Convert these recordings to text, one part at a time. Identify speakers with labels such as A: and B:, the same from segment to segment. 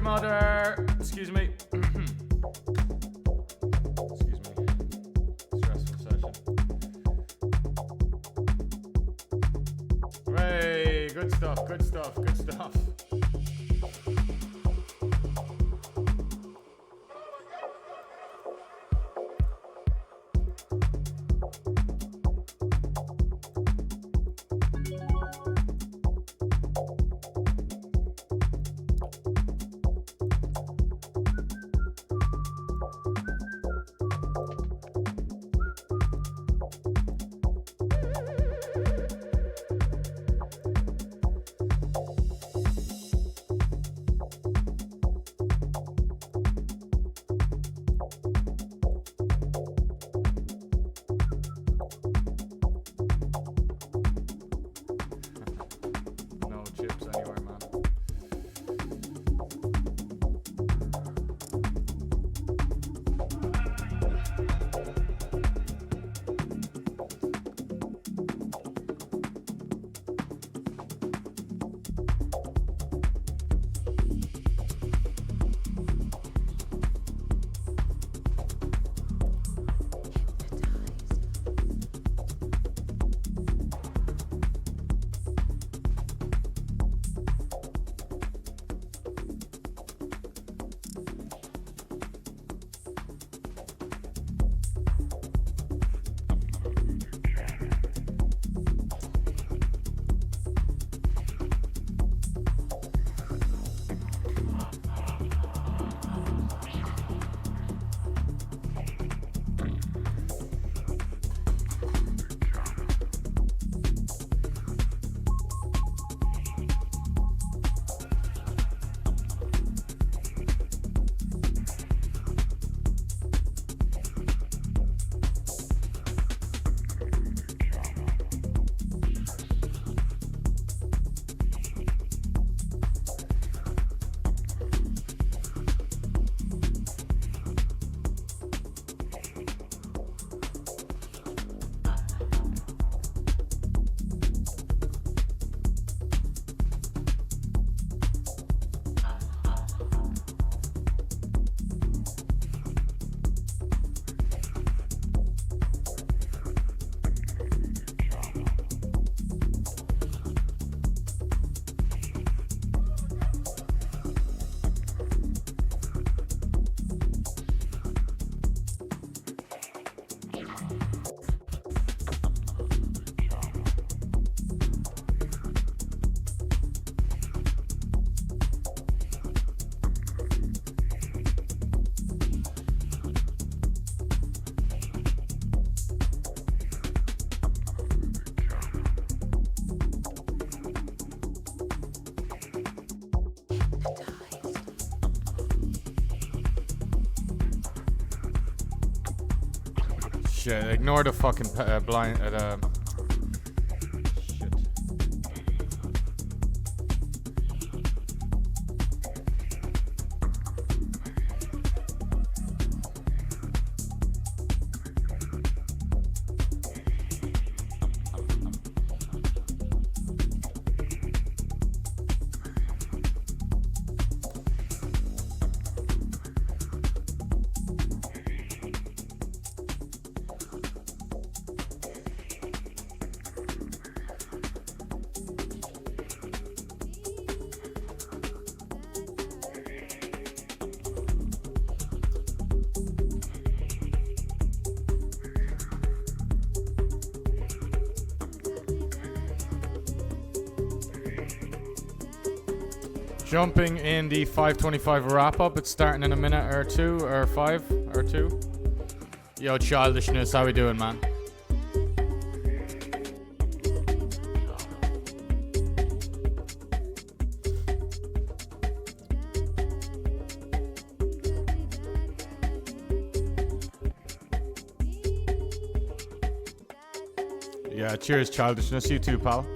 A: mother. Excuse me. Excuse me. Stressful session. Hey, good stuff, good stuff, good stuff. Shit, ignore the fucking blind. Shit. Jumping in the 5:25 wrap up. It's starting in a minute or two or 5 or 2. Yo, childishness, how we doing, man? Yeah, cheers, childishness. You too, pal.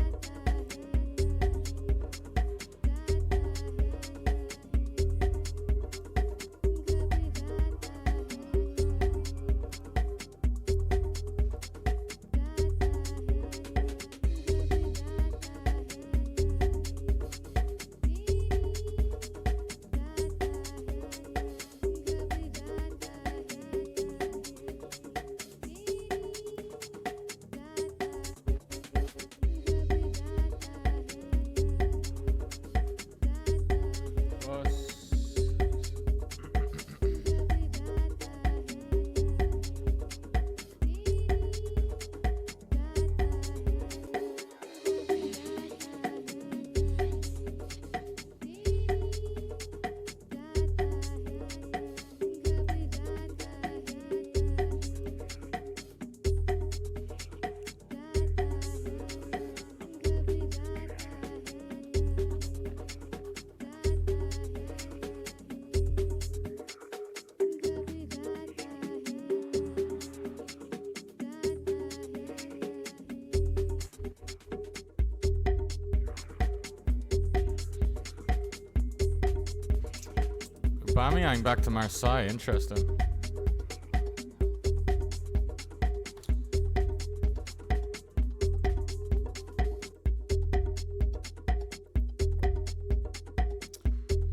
A: Aubameyang back to Marseille. Interesting.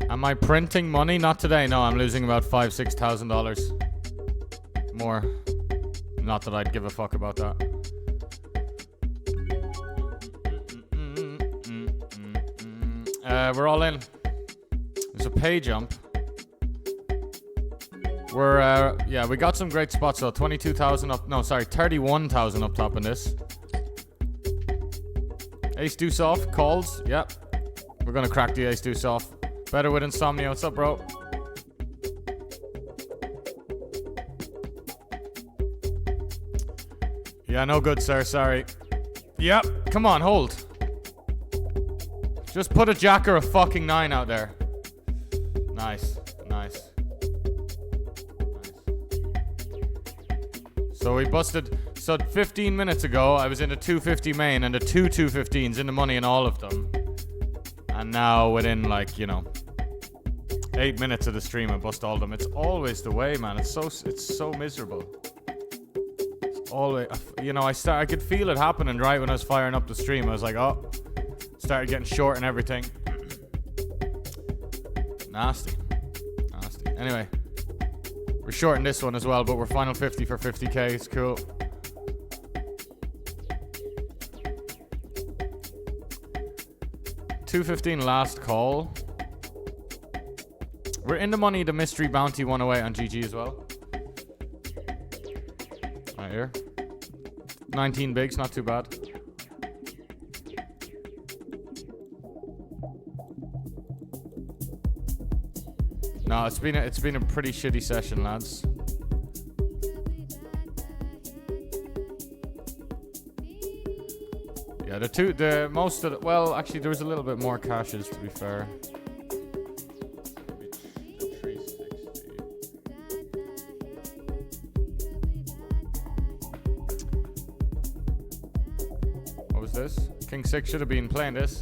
A: Am I printing money? Not today. No, I'm losing about $5,000-6,000 more. Not that I'd give a fuck about that. We're all in. There's a pay jump. We're yeah, we got some great spots though. 22,000 up. No, sorry, 31,000 up top in this. Ace deuce off calls. Yep. We're gonna crack the ace deuce off. Better with insomnia. What's up, bro? Yeah, no good, sir. Sorry. Yep. Come on, hold. Just put a jack or a fucking 9 out there. Nice. Nice. So we busted. So 15 minutes ago, I was in a 250 main and the two 215s in the money in all of them. And now within like, you know, 8 minutes of the stream, I bust all of them. It's always the way, man. It's so miserable. It's always, you know, I could feel it happening right when I was firing up the stream. I was like, oh, started getting short and everything. Nasty. Nasty. Anyway, we're short in this one as well, but we're final 50 for 50k. It's cool. $215 last call. We're in the money, the mystery bounty 108 on GG as well. Right here. 19 bigs, not too bad. No, it's been a pretty shitty session, lads. Yeah, well, actually there was a little bit more cashes to be fair. What was this? King 6 should have been playing this.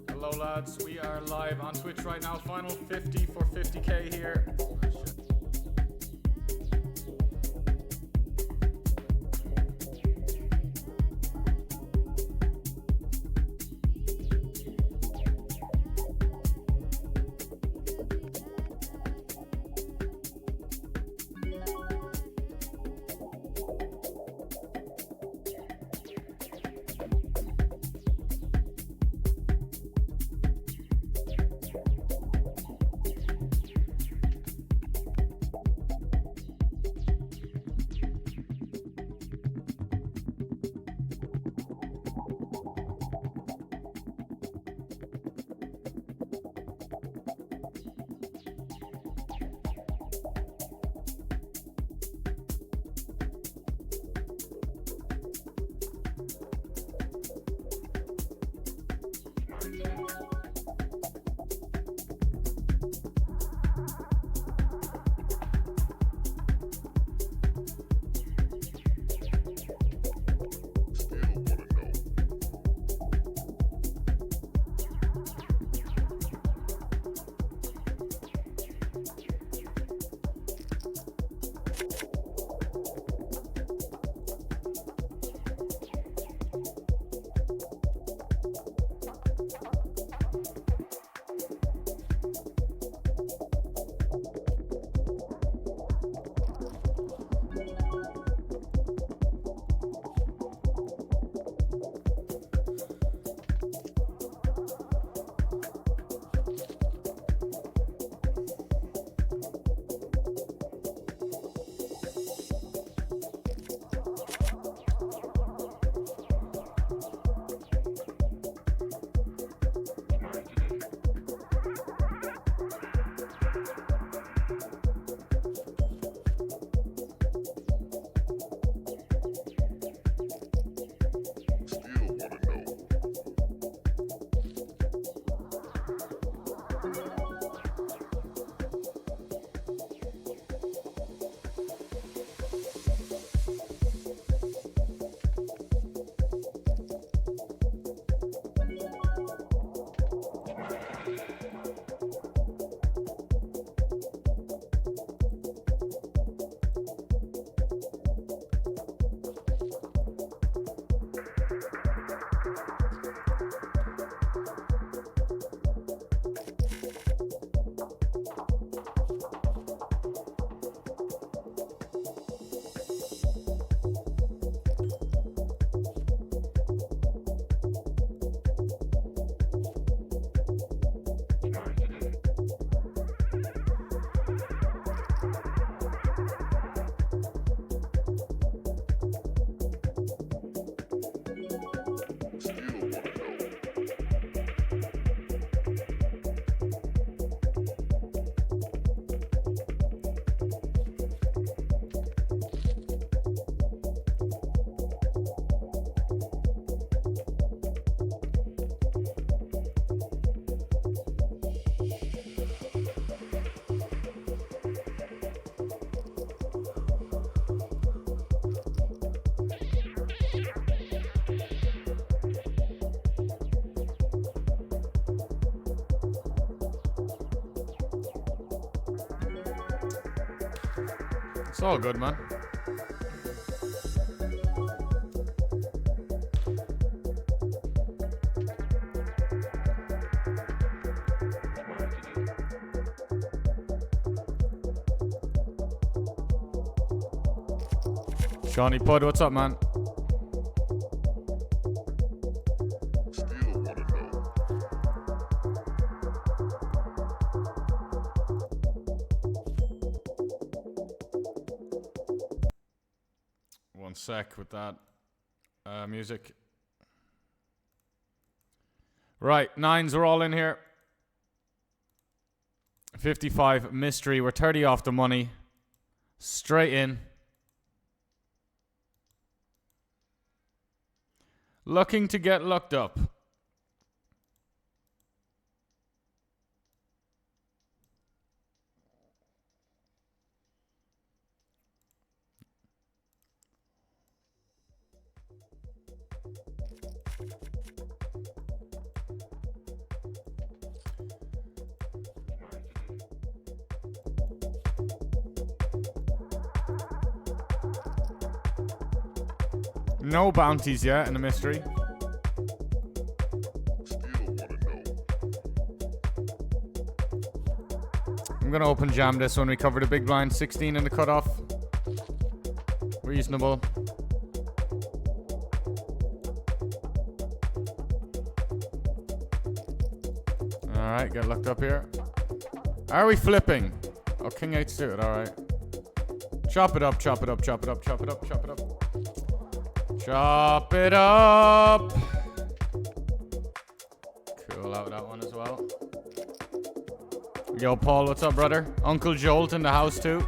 A: Hello lads, we are live on Twitch right now. Final 50 for 50k here. It's all good, man. Shawnee Pud, what's up, man? One sec with that music. Right, nines are all in here. 55 mystery. We're 30 off the money. Straight in. Looking to get looked up. No bounties yet in the mystery. I'm gonna open jam this when we cover the big blind. 16 in the cutoff. Reasonable. Alright, get looked up here. Are we flipping? Oh, King 8 suited, alright. Chop it up, chop it up, chop it up, chop it up, chop it up. Chop it up. Cool out that one as well. Yo, Paul, what's up, brother? Uncle Jolt in the house, too.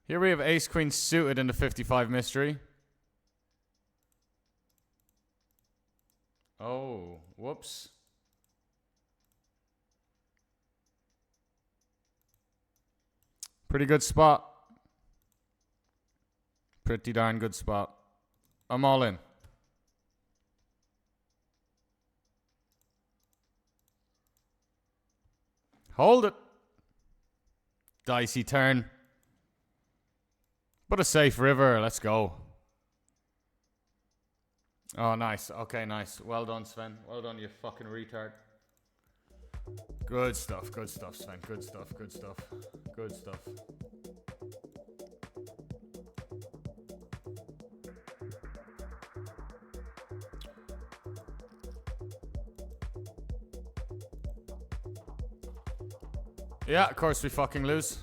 A: Here we have Ace Queen suited in the 55 mystery. Oh, whoops. Pretty good spot. Pretty darn good spot. I'm all in. Hold it. Dicey turn. But a safe river. Let's go. Oh, nice. Okay, nice. Well done, Sven. Well done, you fucking retard. Good stuff, Sven. Good stuff, good stuff. Good stuff. Yeah, of course we fucking lose.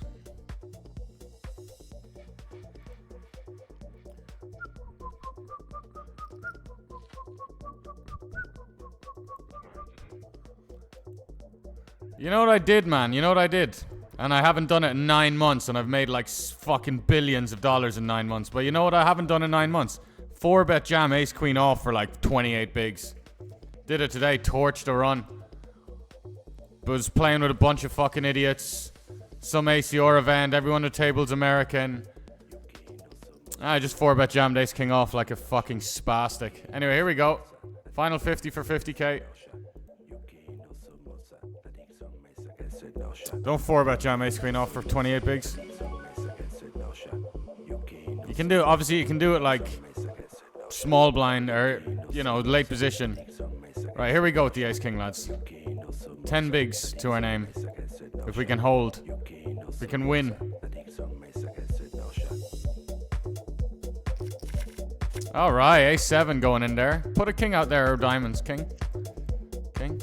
A: You know what I did, man? You know what I did? And I haven't done it in 9 months, and I've made like fucking billions of dollars in 9 months. But you know what I haven't done in 9 months? 4-bet jam ace queen off for like 28 bigs. Did it today, torched a run. Was playing with a bunch of fucking idiots. Some ACR event, everyone at the table's American. I just 4-bet jammed ace king off like a fucking spastic. Anyway, here we go. Final 50 for 50k. Don't 4-bet jam ace queen off for 28 bigs. You can do it, obviously you can do it like small blind or, you know, late position. Right, here we go with the ace king, lads. 10 bigs to our name. If we can hold. If we can win. Alright, ace-7 going in there. Put a king out there, or diamonds. King. King.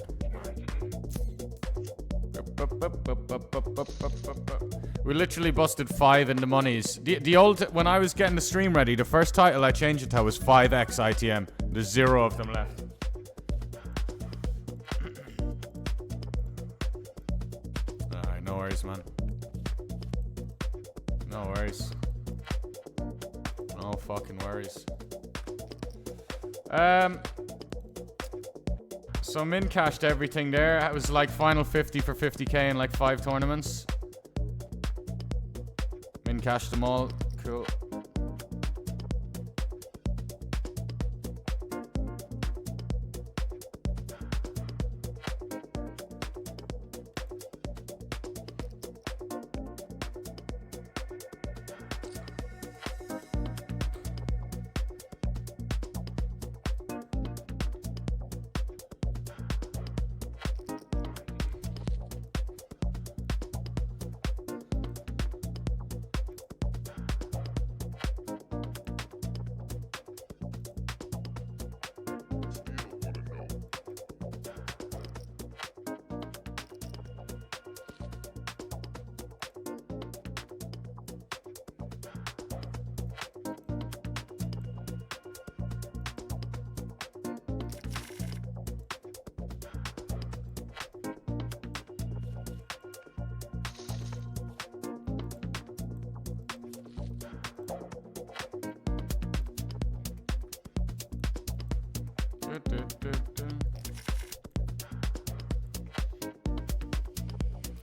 A: We literally busted 5 in the monies. The old, when I was getting the stream ready, the first title I changed it to was 5x ITM. There's 0 of them left. Alright, no worries, man. No worries. No fucking worries. So min cashed everything there. It was like final 50 for 50k in like 5 tournaments. Min cashed them all. Cool.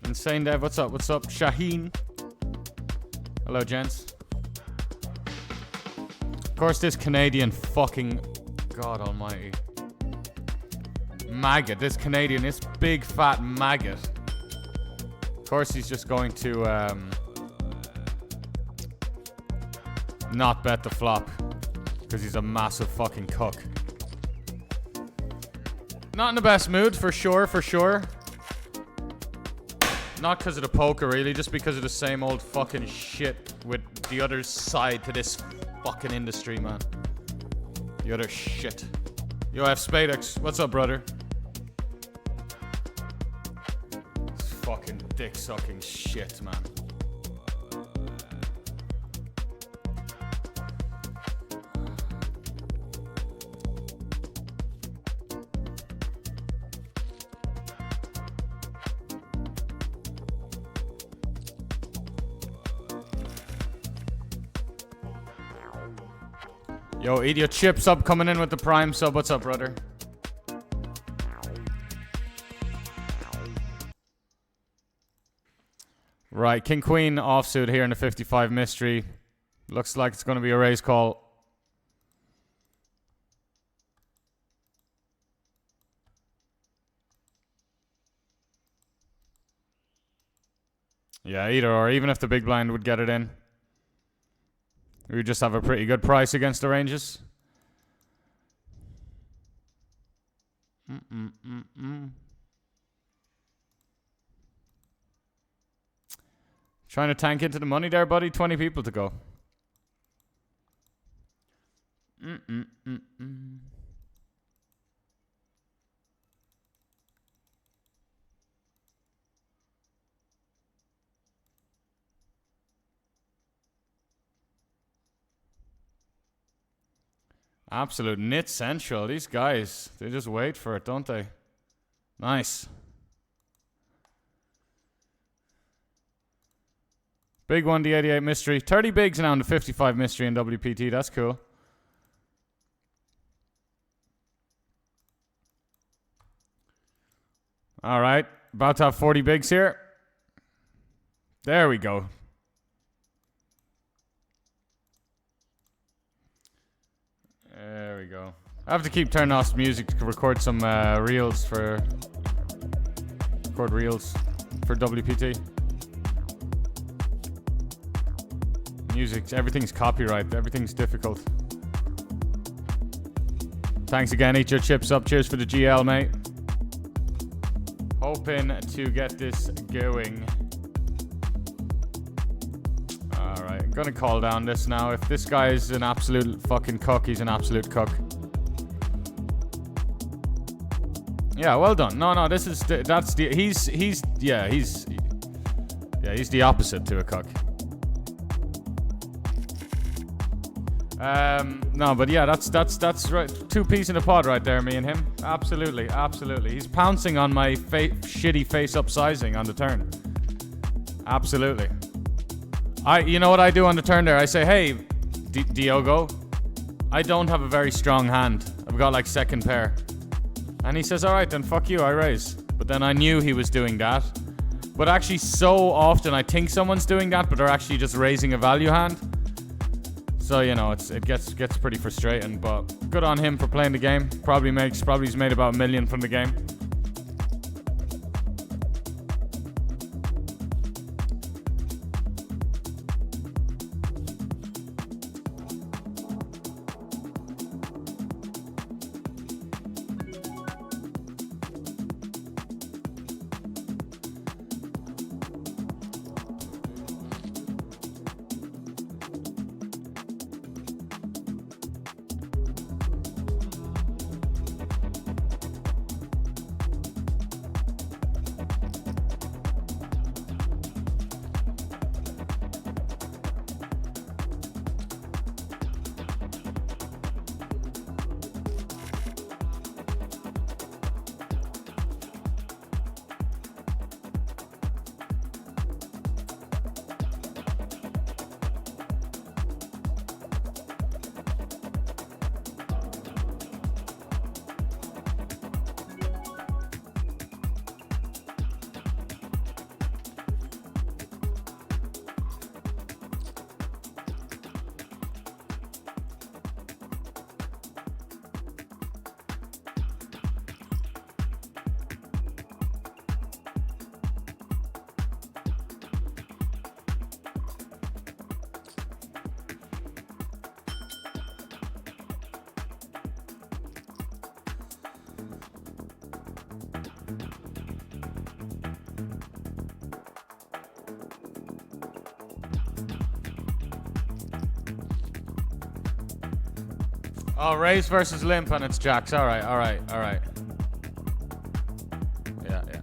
A: Insane Dev, what's up? What's up? Shaheen. Hello, gents. Of course, this Canadian fucking... God almighty. Maggot. This Canadian, this big fat maggot. Of course, he's just going to not bet the flop. Because he's a massive fucking cuck. Not in the best mood, for sure, for sure. Not because of the poker, really. Just because of the same old fucking shit with the other side to this fucking industry, man. The other shit. Yo, F Spadex. What's up, brother? This fucking dick-sucking shit, man. Yo, eat your chips up, coming in with the prime sub. What's up, brother? Right, King Queen offsuit here in the 55 mystery. Looks like it's going to be a raise call. Yeah, either or. Even if the big blind would get it in. We just have a pretty good price against the ranges. Trying to tank into the money there, buddy. 20 people to go. Absolute nit central. These guys, they just wait for it, don't they? Nice. Big one, the 88 mystery. 30 bigs now in the 55 mystery in WPT. That's cool. All right. About to have 40 bigs here. There we go. There we go. I have to keep turning off music to record some reels for... Record reels for WPT. Music, everything's copyright. Everything's difficult. Thanks again. Eat your chips up. Cheers for the GL, mate. Hoping to get this going. Alright, I'm gonna call down this now. If this guy is an absolute fucking cuck, he's an absolute cuck. Yeah, well done. No, this is that's the he's the opposite to a cuck. No, but yeah, that's right. Two peas in a pod right there, me and him. Absolutely. He's pouncing on my shitty face-up sizing on the turn. Absolutely. You know what I do on the turn there? I say, hey, Diogo, I don't have a very strong hand. I've got like second pair. And he says, all right, then fuck you, I raise. But then I knew he was doing that. But actually, so often I think someone's doing that, but they're actually just raising a value hand. So, you know, it gets pretty frustrating, but good on him for playing the game. Probably he's made about $1 million from the game. Oh, Race versus Limp and it's Jax. Alright, alright, alright. Yeah, yeah, yeah.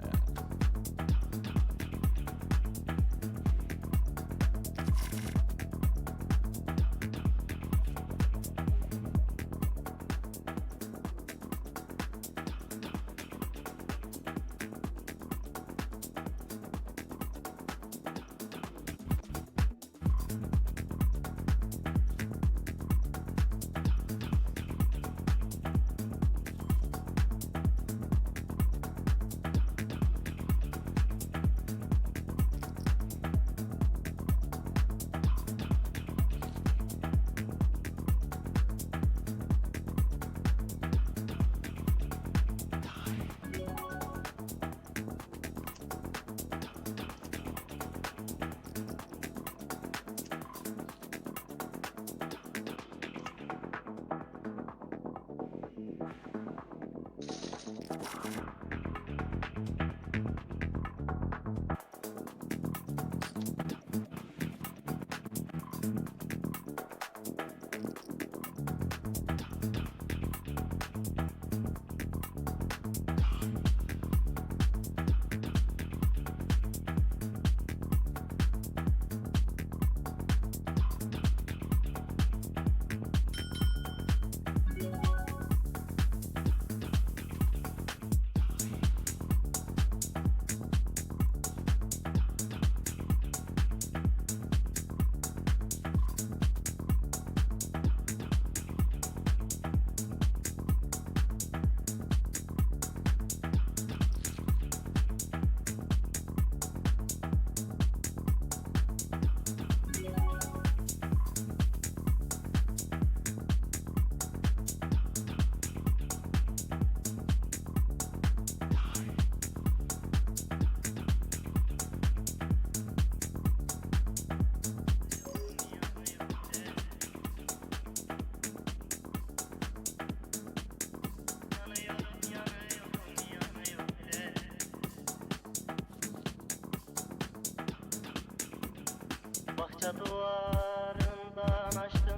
B: Bahçe duvarından açtım,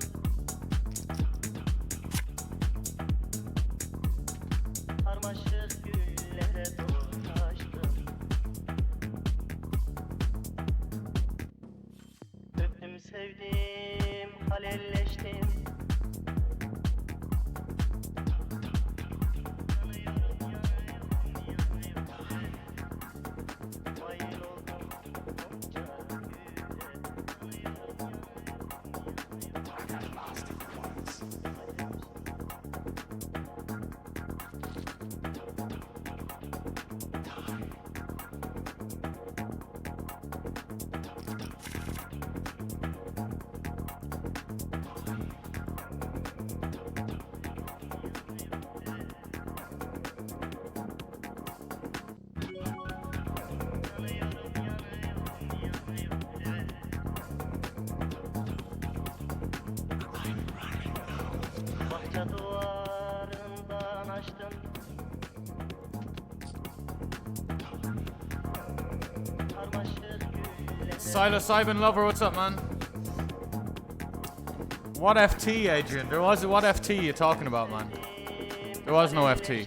B: sarmaşık güllere doğru açtım. Öptüm sevdim, halelleştim. Bahçe duvarından açtım, sarmaşık güllere.
A: Silas Ivan Lover, what's up, man? What FT, Adrian? What FT you talking about, man? There was no FT.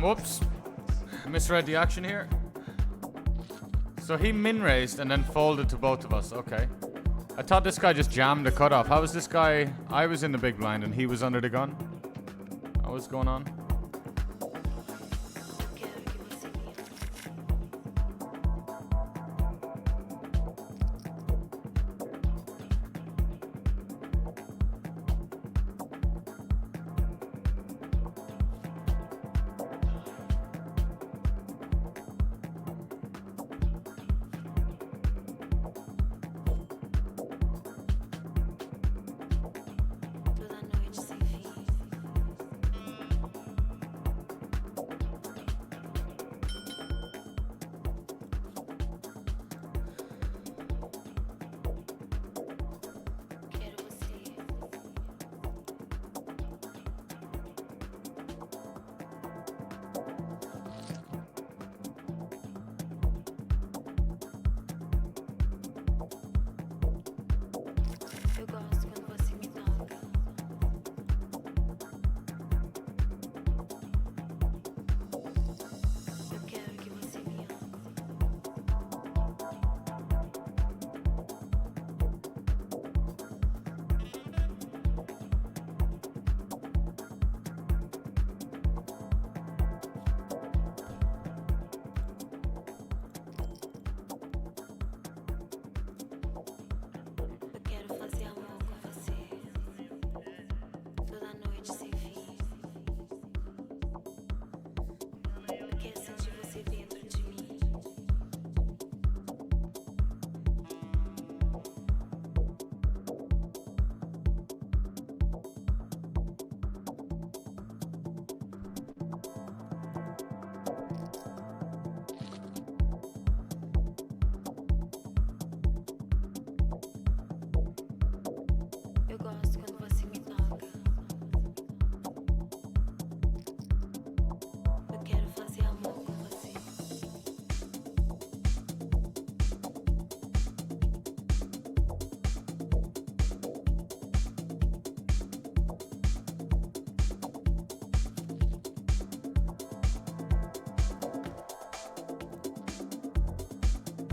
A: Whoops. Misread the action here. So he min-raised and then folded to both of us. Okay. I thought this guy just jammed the cutoff. How was this guy? I was in the big blind and he was under the gun. What was going on?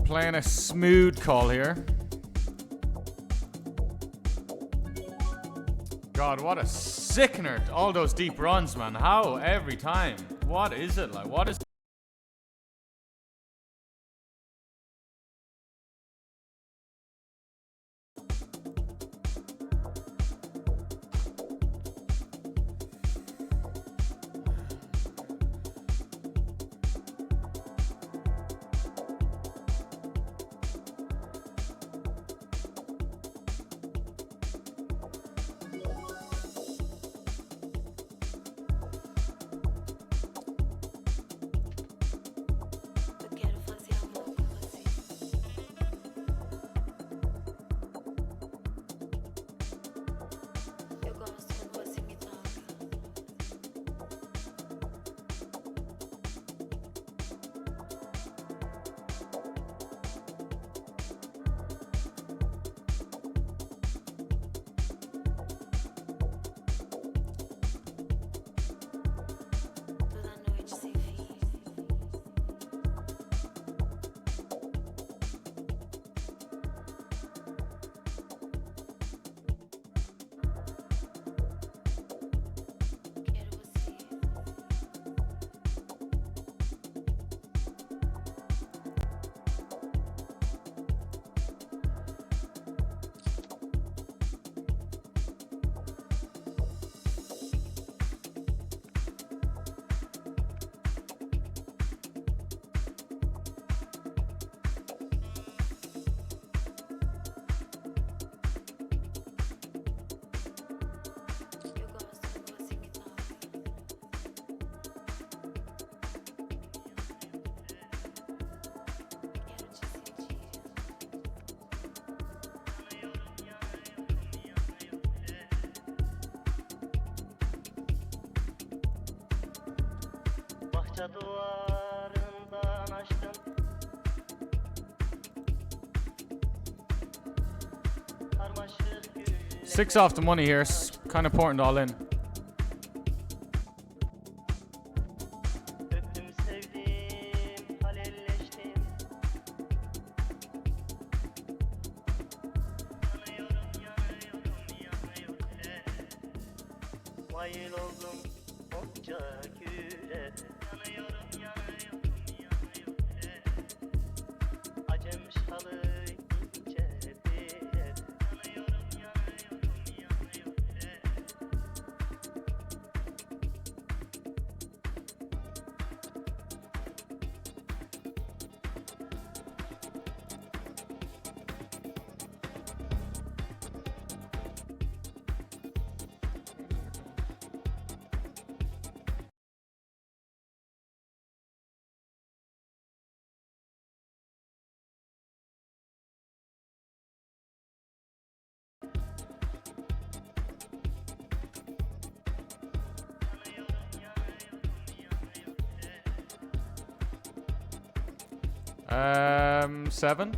A: Playing a smooth call here. God, what a sickener. All those deep runs, man. How every time? What is it like? What is...
B: Bahçe duvarından açtım.
A: 6 off the money here. It's kind of important all in.
B: mail oldum onca güre. Yanıyorum yanıyorum yanıyorum acem şalı ince bire. Yanıyorum yanıyorum yanıyorum
A: Seven.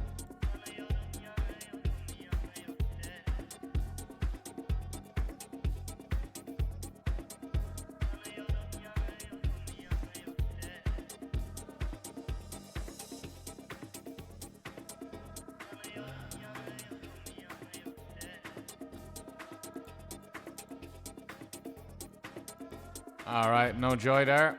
A: All right, no joy there.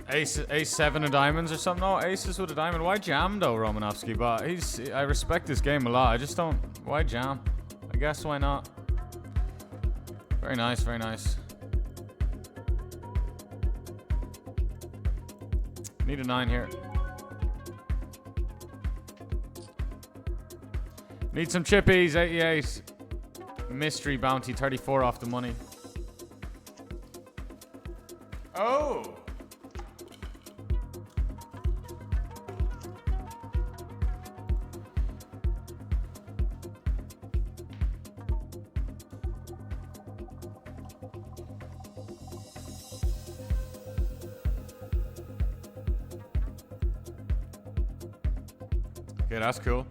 A: Ace 7 of diamonds or something? No, aces with a diamond. Why jam though, Romanovsky? But I respect this game a lot. I just don't. Why jam? I guess why not? Very nice, very nice. Need a 9 here. Need some chippies. 88. Mystery bounty 34 off the money. Oh. Okay, that's cool.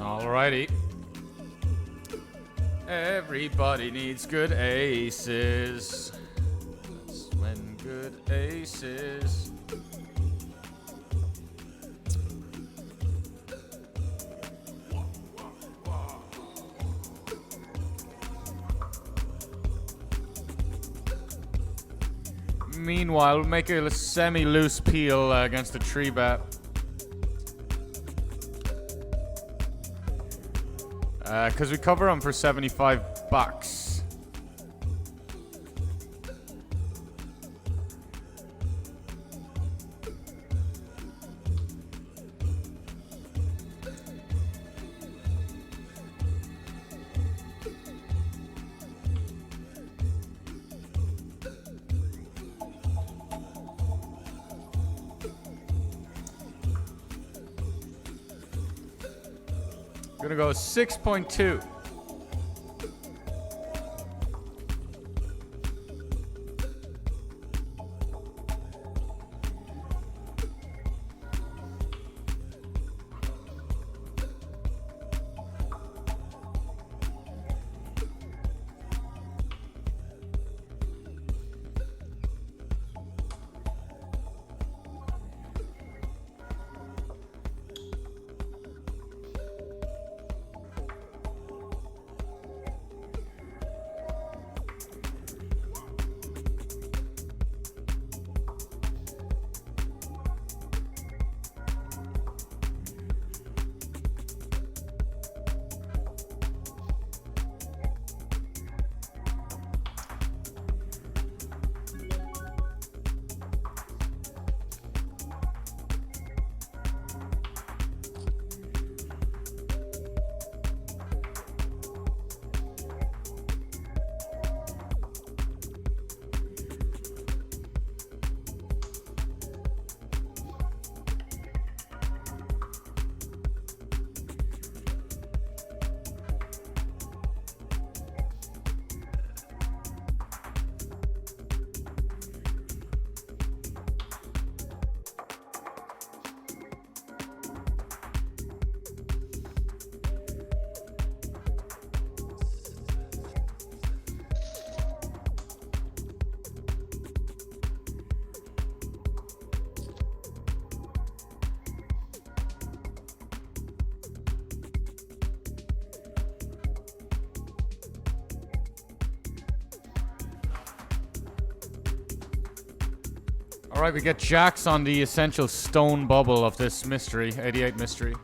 A: Alrighty. Everybody needs good aces. That's when good aces. Meanwhile, we'll make a semi-loose peel against the tree bet. Because we cover them for $75. Gonna go 6.2. Alright, we get jacks on the essential stone bubble of this mystery, 88 mystery.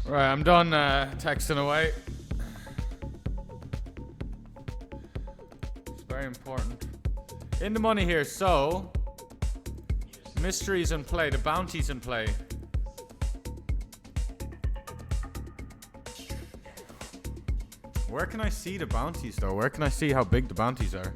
A: Right, I'm done texting away. Very important. In the money here, so mysteries in play, the bounties in play. Where can I see the bounties though? Where can I see how big the bounties are?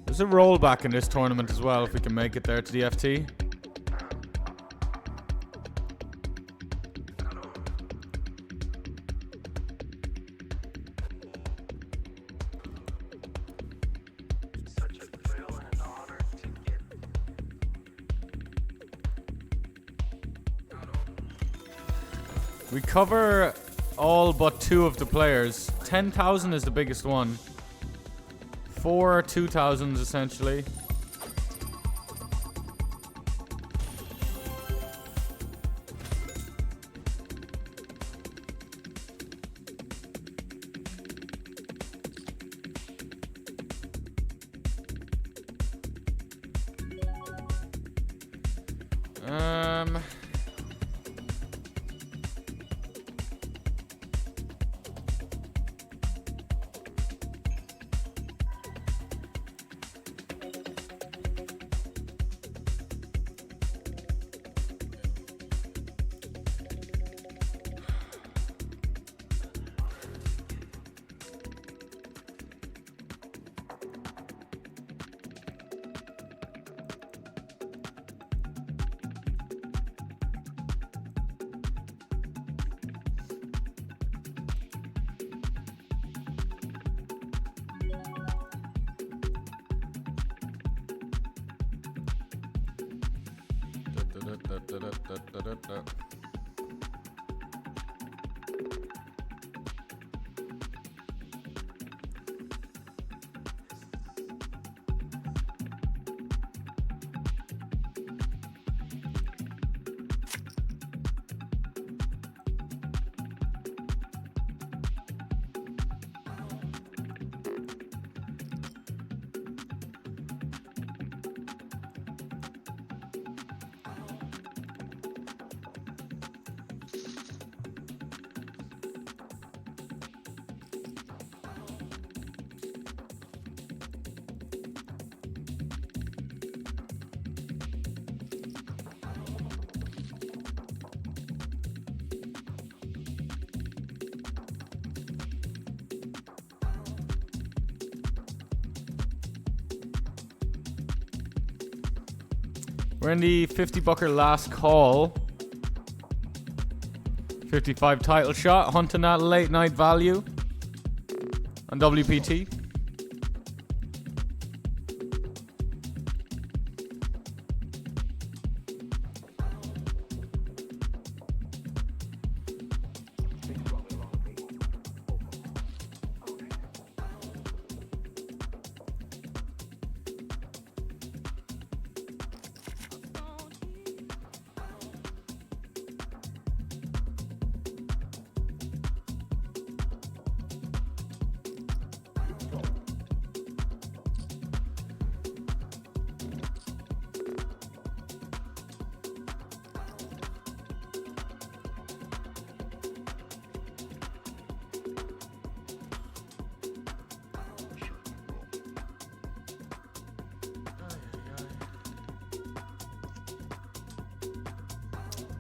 A: There's a rollback in this tournament as well if we can make it there to the FT. We cover all but 2 of the players. 10,000 is the biggest one. 4 2,000s essentially. We're in the 50 bucker last call. 55 title shot, hunting that late night value on WPT.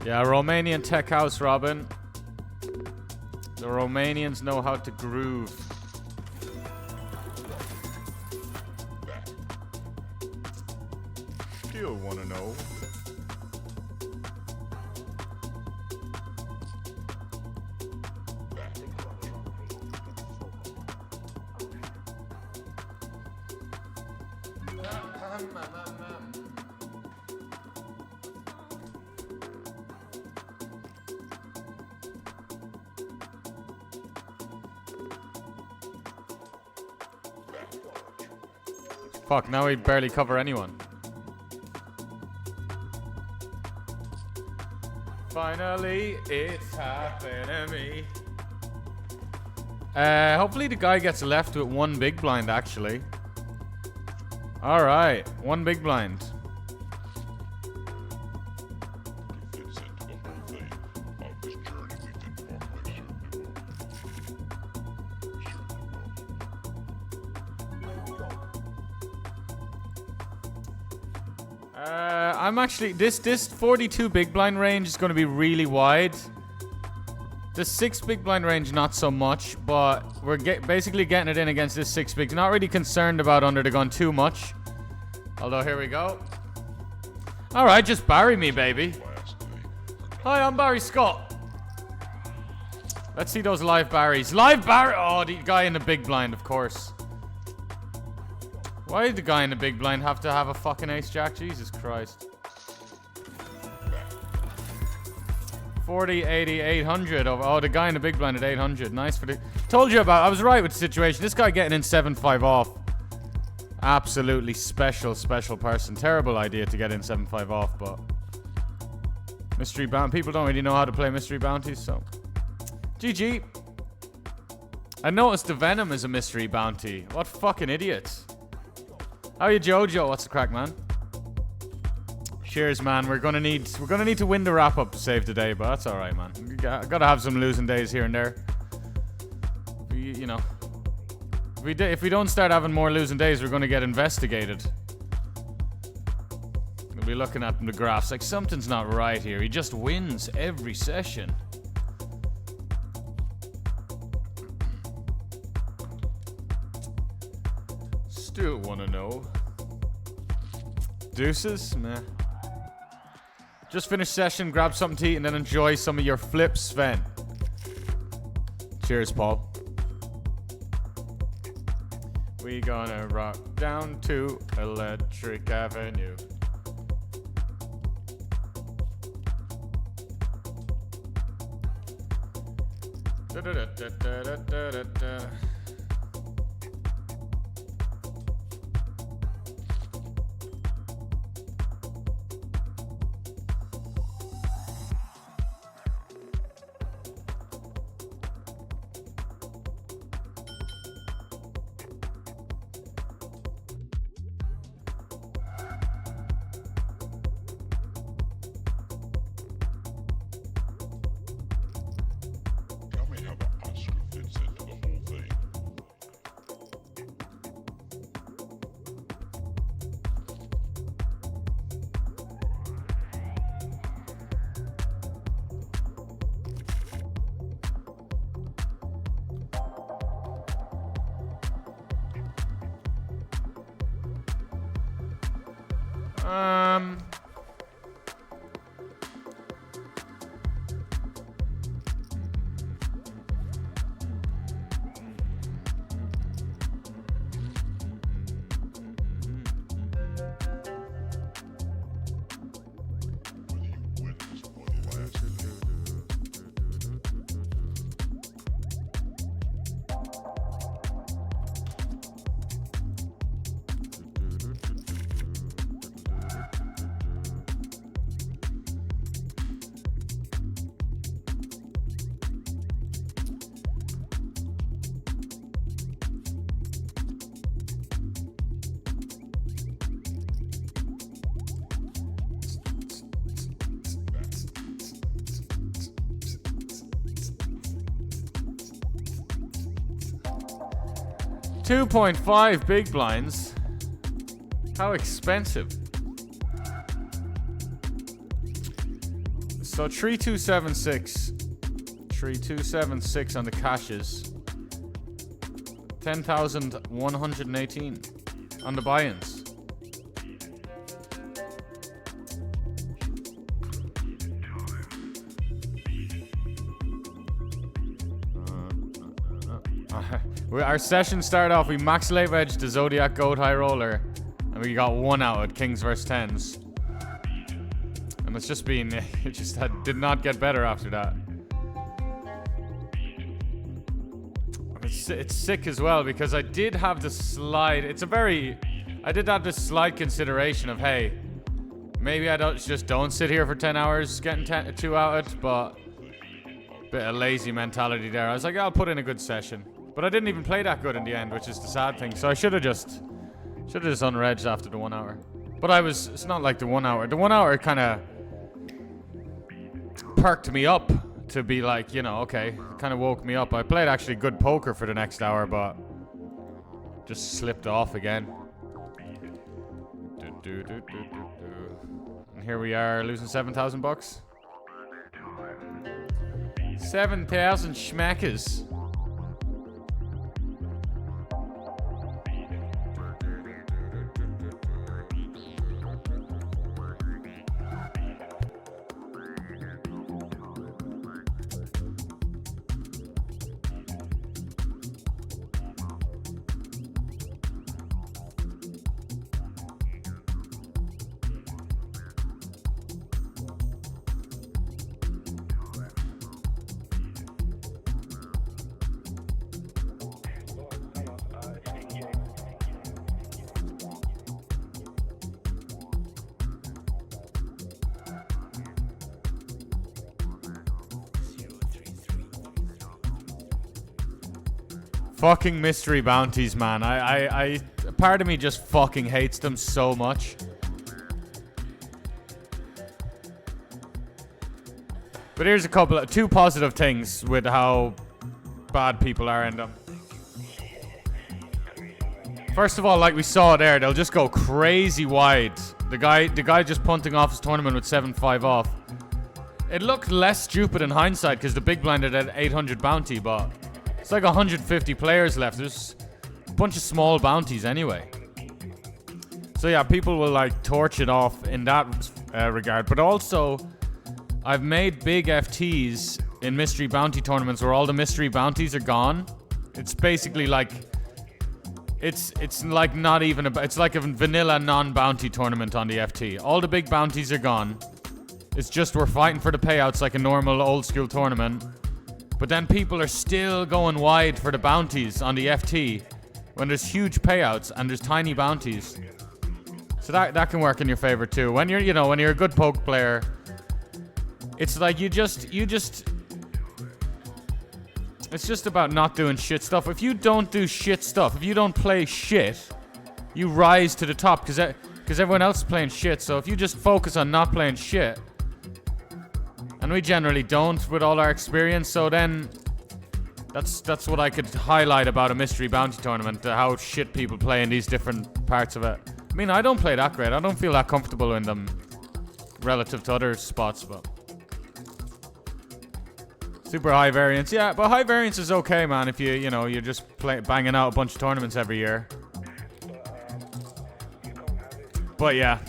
A: Yeah, Romanian tech house, Robin. The Romanians know how to groove. Still wanna know. Fuck, now we barely cover anyone. Finally, it's happened to me. Hopefully the guy gets left with one big blind, actually. Alright, one big blind.
C: Fits into the whole thing of this journey we've been on. I certainly will.
A: I'm actually this 42 big blind range is going to be really wide. The 6 big blind range not so much, but we're basically getting it in against this 6 big. Not really concerned about under the gun too much. Although here we go. All right, just bury me, baby. Hi, I'm Barry Scott. Let's see those live Barrys. Live Barry. Oh, the guy in the big blind, of course. Why did the guy in the big blind have to have a fucking ace jack? Jesus Christ. 40, 80, 800. Oh, the guy in the big blind at 800. Nice for the... Told you about... I was right with the situation. This guy getting in 7-5 off. Absolutely special person. Terrible idea to get in 7-5 off, but... Mystery bounty. People don't really know how to play mystery bounties, so... GG. I noticed the Venom is a mystery bounty. What fucking idiots. How you, Jojo? What's the crack, man? Cheers, man. We're gonna need to win the wrap up to save the day, but that's all right, man. Gotta have some losing days here and there. You know, if we don't start having more losing days, we're gonna get investigated. We'll be looking at the graphs like something's not right here. He just wins every session. Still wanna know. Deuces, meh. Just finish session, grab something to eat, and then enjoy some of your flips, Sven. Cheers, Paul. We gonna rock down to Electric Avenue. Da da da da da da da da.
C: Tell me how the Oscar fits into the whole thing. Whether you win this or the last thing.
A: 2.5 big blinds. How expensive. So 3276. 3276 on the cashes. 10,118 on the buy-ins. Our session started off, we max late wedged the Zodiac Goat High Roller, and we got 1 out at Kings vs 10s. And it's just been, it just did not get better after that. It's sick as well because I did have the slight, I did have this slight consideration of, hey, maybe I just don't sit here for 10 hours getting 2 out it, but bit of lazy mentality there. I was like, I'll put in a good session. But I didn't even play that good in the end, which is the sad thing. So I should have just Should have just unregged after the 1 hour. But it's not like the 1 hour. The 1 hour kind of perked me up to be like, you know, okay. Kind of woke me up. I played actually good poker for the next hour, but just slipped off again. And here we are losing 7,000 bucks. 7,000 schmackers. Fucking mystery bounties, man. I part of me just fucking hates them so much. But here's two positive things with how bad people are in them. First of all, like we saw there, they'll just go crazy wide. The guy just punting off his tournament with 7-5 off. It looked less stupid in hindsight because the big blind had 800 bounty, but it's like 150 players left. There's a bunch of small bounties anyway. So yeah, people will like torch it off in that regard. But also, I've made big FTs in mystery bounty tournaments where all the mystery bounties are gone. It's basically like, it's like not even it's like a vanilla non-bounty tournament on the FT. All the big bounties are gone. It's just we're fighting for the payouts like a normal old school tournament. But then people are still going wide for the bounties on the FT when there's huge payouts and there's tiny bounties. So that can work in your favor too. When you're, you know, when you're a good poke player, it's like you just it's just about not doing shit stuff. If you don't do shit stuff, if you don't play shit, you rise to the top because everyone else is playing shit. So if you just focus on not playing shit, and we generally don't with all our experience, so then that's what I could highlight about a mystery bounty tournament, how shit people play in these different parts of it. I mean, I don't play that great. I don't feel that comfortable in them relative to other spots, but super high variance. Yeah, but high variance is okay, man, if you're just banging out a bunch of tournaments every year. But yeah.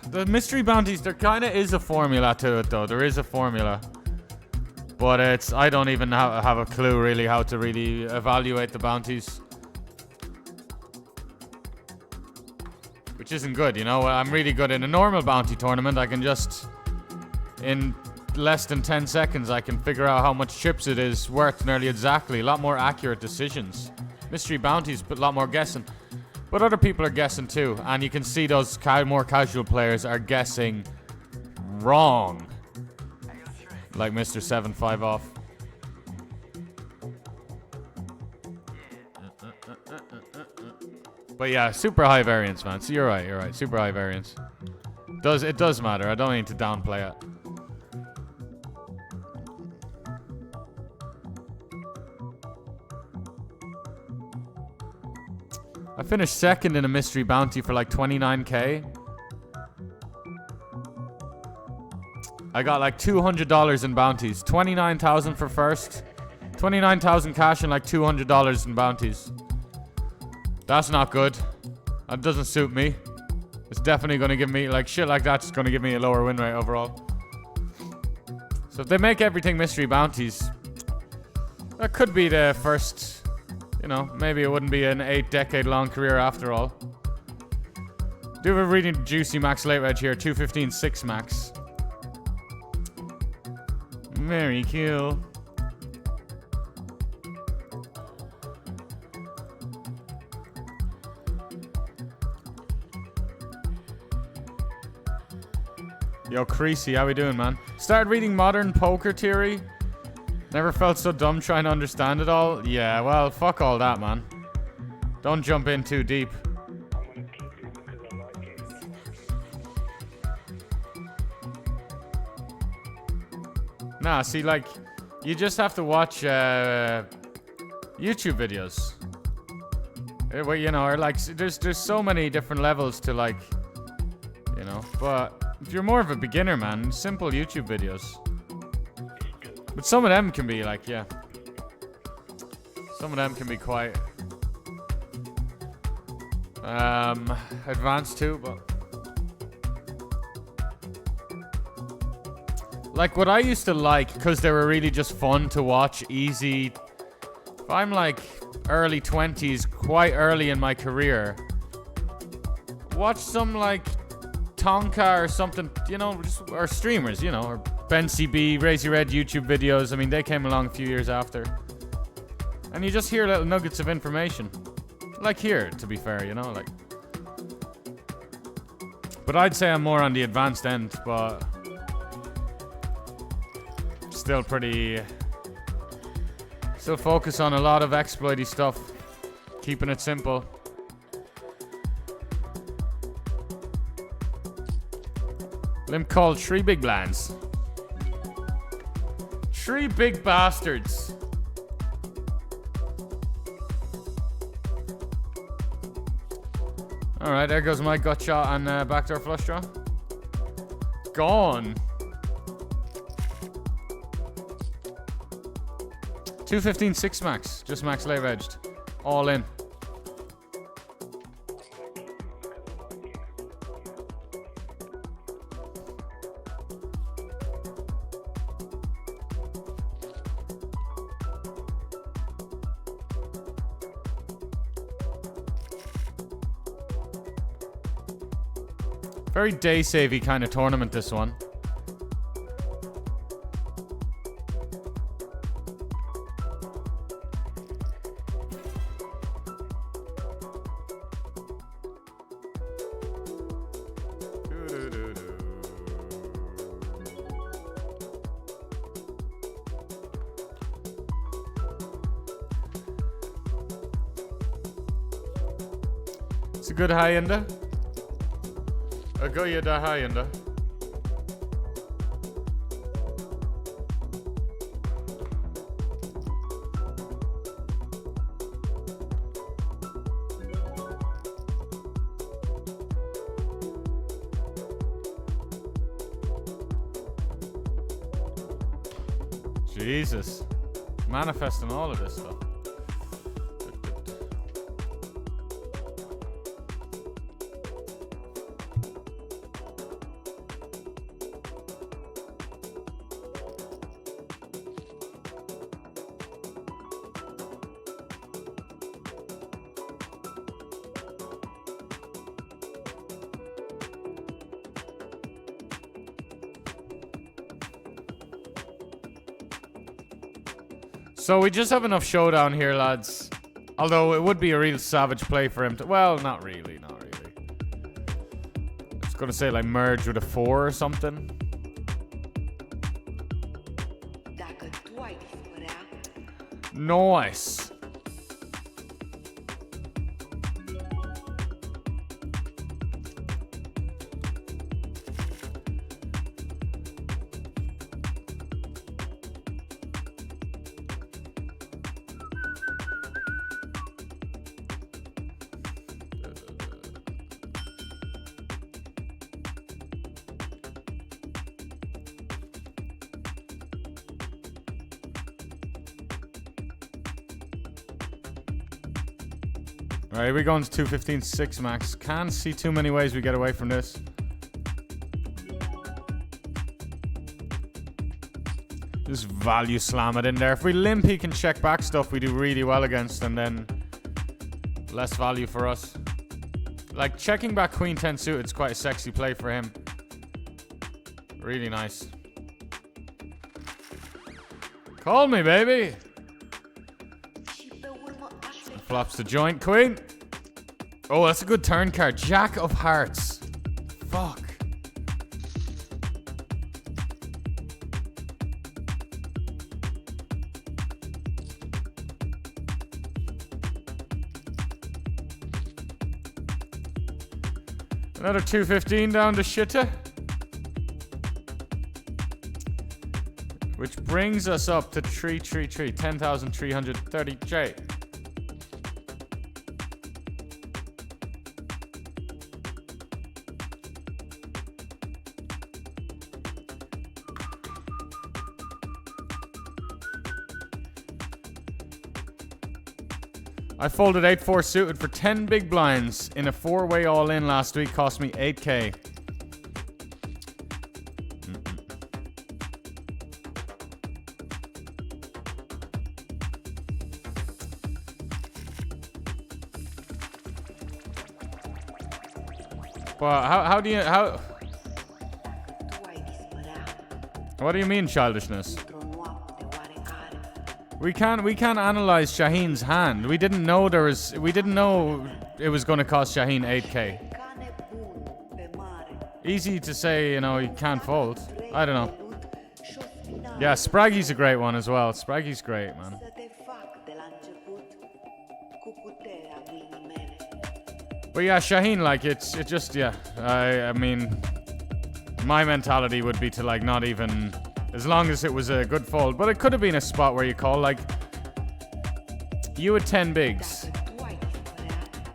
A: The mystery bounties, there kind of is a formula to it, though. There is a formula. But I don't even have a clue, really, how to really evaluate the bounties. Which isn't good, you know? I'm really good in a normal bounty tournament. I can just, in less than 10 seconds, I can figure out how much chips it is worth nearly exactly. A lot more accurate decisions. Mystery bounties, but a lot more guessing. But other people are guessing too, and you can see those more casual players are guessing wrong. Like Mr. 7-5 off. But yeah, super high variance, man. So you're right. Super high variance. It does matter. I don't need to downplay it. I finished second in a mystery bounty for like 29k. I got like $200 in bounties. 29,000 for first. 29,000 cash and like $200 in bounties. That's not good. That doesn't suit me. It's definitely going to give me, like, shit like that's going to give me a lower win rate overall. So if they make everything mystery bounties, that could be the first... You know, maybe it wouldn't be an 8-decade-long career after all. Do have a really juicy max late reg here. 215 6 max. Very cool. Yo, Creasy, how we doing, man? Started reading Modern Poker Theory. Never felt so dumb trying to understand it all? Yeah, well, fuck all that, man. Don't jump in too deep. Nah, see, like, you just have to watch YouTube videos. Well, you know, or like, there's so many different levels to, like, you know. But if you're more of a beginner, man, simple YouTube videos. But some of them can be like, yeah. Some of them can be quite advanced too, but like what I used to like, because they were really just fun to watch, easy. If I'm like early 20s, quite early in my career, watch some like Tonka or something, you know, just, or streamers, you know, or Ben CB, Raise Your Red YouTube videos. I mean, they came along a few years after. And you just hear little nuggets of information. Like here, to be fair, you know, like. But I'd say I'm more on the advanced end, but still pretty. Still focus on a lot of exploity stuff. Keeping it simple. Limp called Three Big Lands. Three big bastards. Alright, there goes my gut shot and backdoor flush draw. Gone. 215 6 max. Just max lave edged. All in. Very day savey kind of tournament, this one. It's a good high-ender. A good high-ender. Jesus. Manifesting all of this stuff. So we just have enough showdown here, lads. Although it would be a real savage play for him to... Well, not really, not really. I was going to say, like, merge with a 4 or something. Nice. Alright, we're going to 215 6 max. Can't see too many ways we get away from this. Just value slam it in there. If we limp, he can check back stuff we do really well against, and then less value for us. Like, checking back Queen 10 suited is quite a sexy play for him. Really nice. Call me, baby. Flops the joint, Queen. Oh, that's a good turn card. Jack of Hearts. Fuck. Another 215 down to Shitta. Which brings us up to 333, 10,330J. I folded 8-4 suited for 10 big blinds in a 4-way all-in last week. Cost me 8K. But how do you what do you mean childishness? We can't analyze Shaheen's hand. We didn't know it was going to cost Shaheen 8K. Easy to say, you know, you can't fold. I don't know. Yeah, Spraggy's a great one as well. Spraggy's great, man. But yeah, Shaheen, like, I mean, my mentality would be to, like, not even, as long as it was a good fold. But it could have been a spot where you call, like, you had 10 bigs.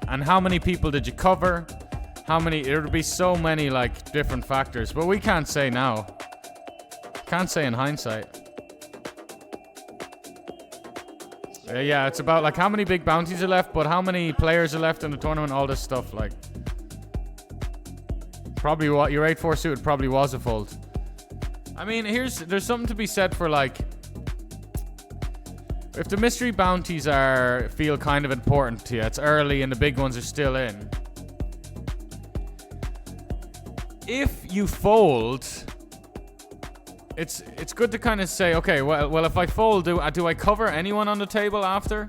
A: And how many people did you cover? There would be so many, like, different factors. But we can't say now. Can't say in hindsight. Yeah, it's about, like, how many big bounties are left, but how many players are left in the tournament, all this stuff, like. Probably what your 8-4 suited probably was a fold. I mean, there's something to be said for, like, if the mystery bounties feel kind of important to you, it's early and the big ones are still in. If you fold, it's good to kind of say, okay, well, if I fold, do I cover anyone on the table after?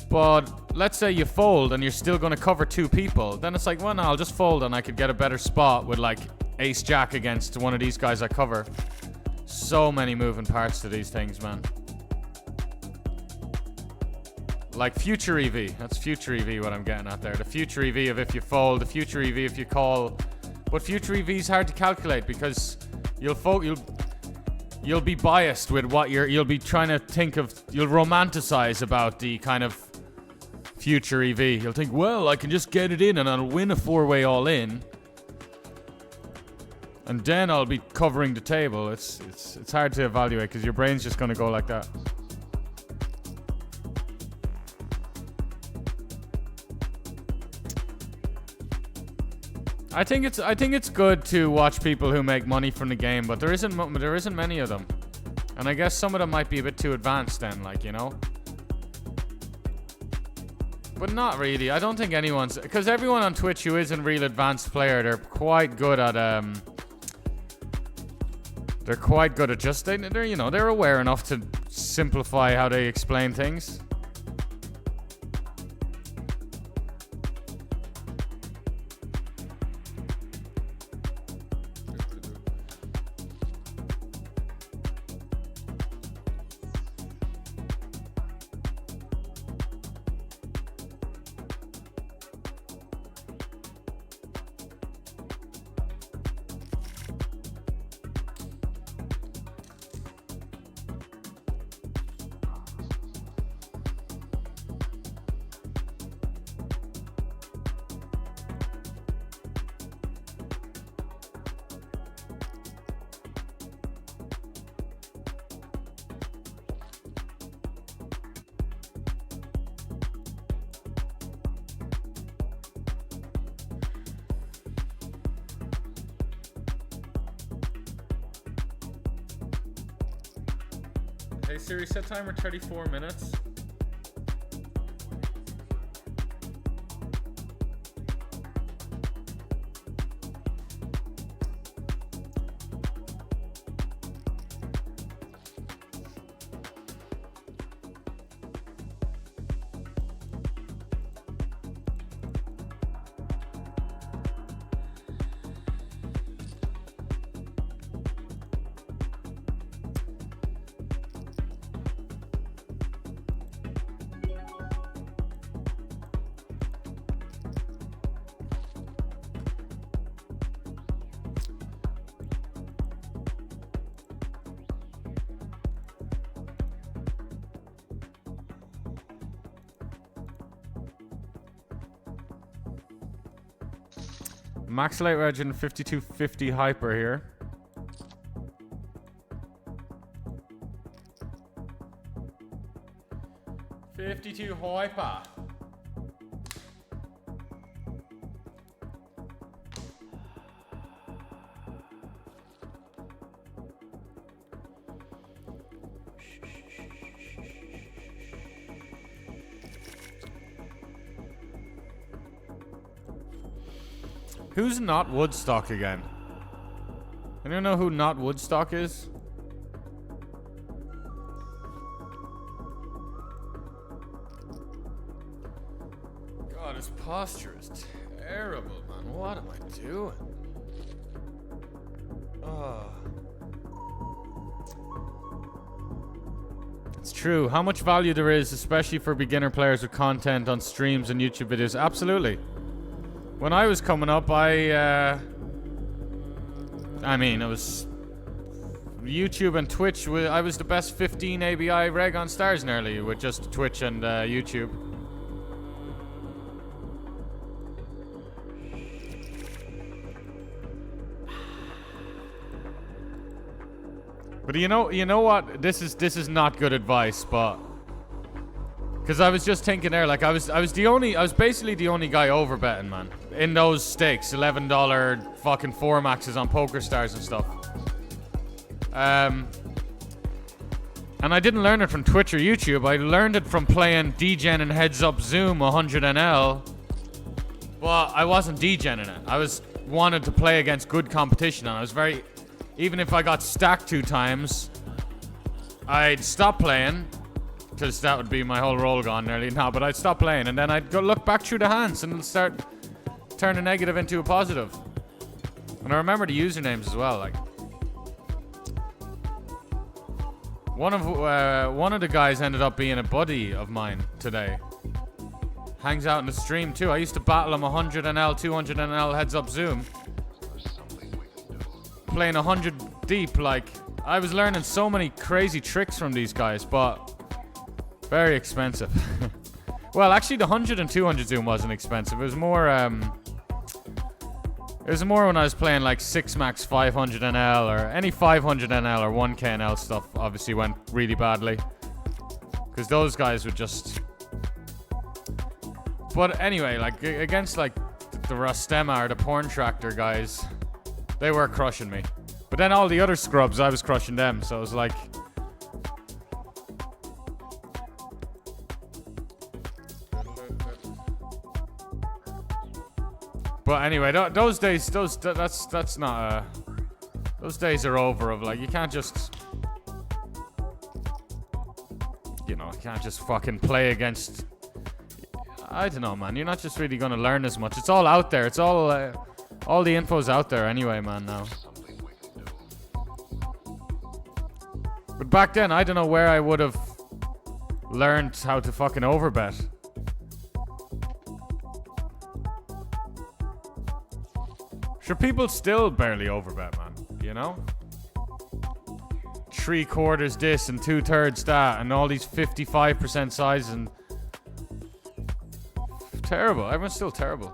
A: But let's say you fold and you're still going to cover 2 people. Then it's like, well, no, I'll just fold and I could get a better spot with, like, ace-jack against one of these guys I cover. So many moving parts to these things, man. Like future EV. That's future EV what I'm getting at there. The future EV of if you fold, the future EV if you call. But future EV is hard to calculate because you'll be biased with what you'll be trying to think of. You'll romanticize about the kind of future EV. You'll think, well, I can just get it in and I'll win a 4-way all in. And then I'll be covering the table. It's hard to evaluate because your brain's just going to go like that. I think it's good to watch people who make money from the game, but there isn't many of them. And I guess some of them might be a bit too advanced then, like, you know. But not really. I don't think anyone's, because everyone on Twitch who is a real advanced player, they're quite good at just they're aware enough to simplify how they explain things. Hey Siri, set timer 34 minutes. Max Light Legend 5250 Hyper here. $52 Hyper. Who's not Woodstock again? Anyone know who not Woodstock is? God, his posture is terrible, man. What am I doing? Oh. It's true. How much value there is, especially for beginner players with content on streams and YouTube videos. Absolutely. When I was coming up, I mean, it was YouTube and Twitch. I was the best 15 ABI reg on Stars nearly with just Twitch and YouTube. But you know what? This is not good advice, but because I was just thinking there, like I was basically the only guy over betting, man, in those stakes, $11 fucking 4 maxes on Poker Stars and stuff. And I didn't learn it from Twitch or YouTube. I learned it from playing DGen and Heads Up Zoom 100NL. But I wasn't DGenning it. I wanted to play against good competition, and I was very, even if I got stacked 2 times, I'd stop playing. Because that would be my whole roll gone nearly now. But I'd stop playing and then I'd go look back through the hands and start turn a negative into a positive. And I remember the usernames as well. Like one of the guys ended up being a buddy of mine today. Hangs out in the stream too. I used to battle him 100NL, 200NL Heads Up Zoom. Playing 100 deep. Like I was learning so many crazy tricks from these guys, but very expensive. Well, actually, the 100 and 200 Zoom wasn't expensive. It was more when I was playing like 6 max 500 NL or any 500 NL or 1K NL stuff. Obviously, went really badly because those guys would just. But anyway, like against like the Rostema or the Porn Tractor guys, they were crushing me. But then all the other scrubs, I was crushing them. So it was like. But anyway, those days, that's not. Those days are over. Of like, you can't just, you can't just fucking play against. I don't know, man. You're not just really gonna learn as much. It's all out there. It's all the info's out there anyway, man. Now. But back then, I don't know where I would have learned how to fucking overbet. Sure, people still barely overbet, man. You know? 3/4 this and 2/3 that, and all these 55% sizes and terrible. Everyone's still terrible.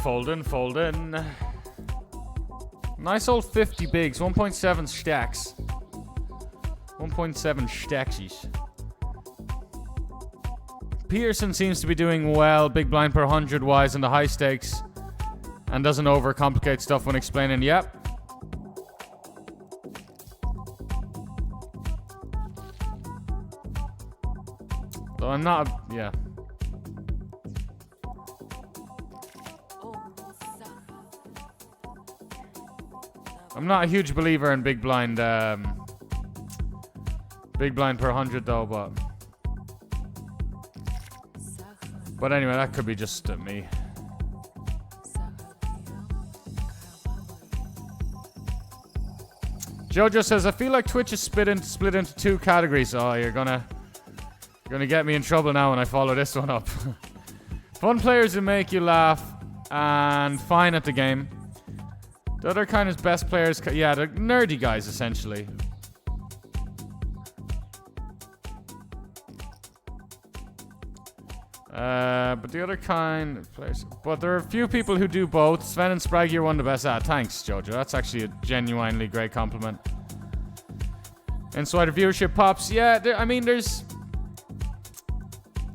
A: Folding. Nice old 50 bigs, 1.7 stacks. 1.7 stacksies. Peterson seems to be doing well, big blind per 100 wise in the high stakes, and doesn't overcomplicate stuff when explaining. Yep. Though I'm not, yeah. I'm not a huge believer in big blind per 100 though, but anyway, that could be just me. Jojo says, I feel like Twitch is split into two categories. Oh, you're gonna get me in trouble now when I follow this one up. Fun players who make you laugh and fine at the game. The other kind is best players. Yeah, the nerdy guys, essentially. But the other kind of players. But there are a few people who do both. Sven and Sprag, you're one of the best. Thanks, Jojo. That's actually a genuinely great compliment. Insider viewership pops. Yeah, I mean, there's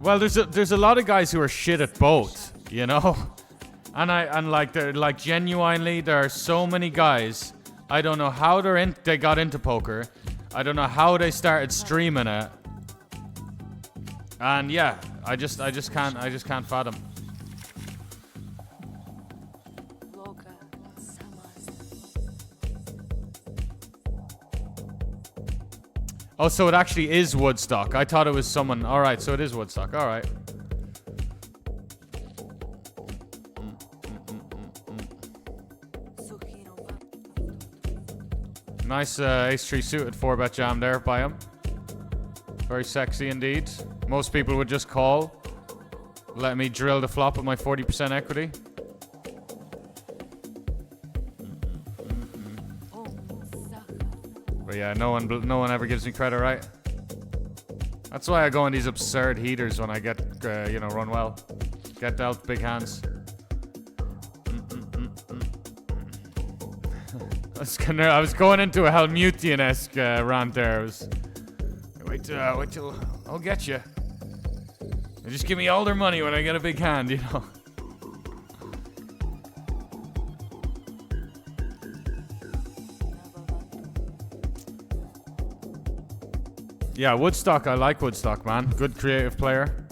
A: a lot of guys who are shit at both, you know. And genuinely, there are so many guys. I don't know how they got into poker. I don't know how they started streaming it. And yeah, I just can't fathom. Oh, so it actually is Woodstock. I thought it was someone. All right, so it is Woodstock. All right. Nice ace-3 suited 4-bet jam there by him. Very sexy indeed. Most people would just call. Let me drill the flop with my 40% equity. But yeah, no one ever gives me credit, right? That's why I go on these absurd heaters when I get, run well. Get dealt big hands. I was going into a Helmutian-esque rant there. Wait till I'll get you. Just give me all their money when I get a big hand, you know. Yeah, Woodstock. I like Woodstock, man. Good creative player.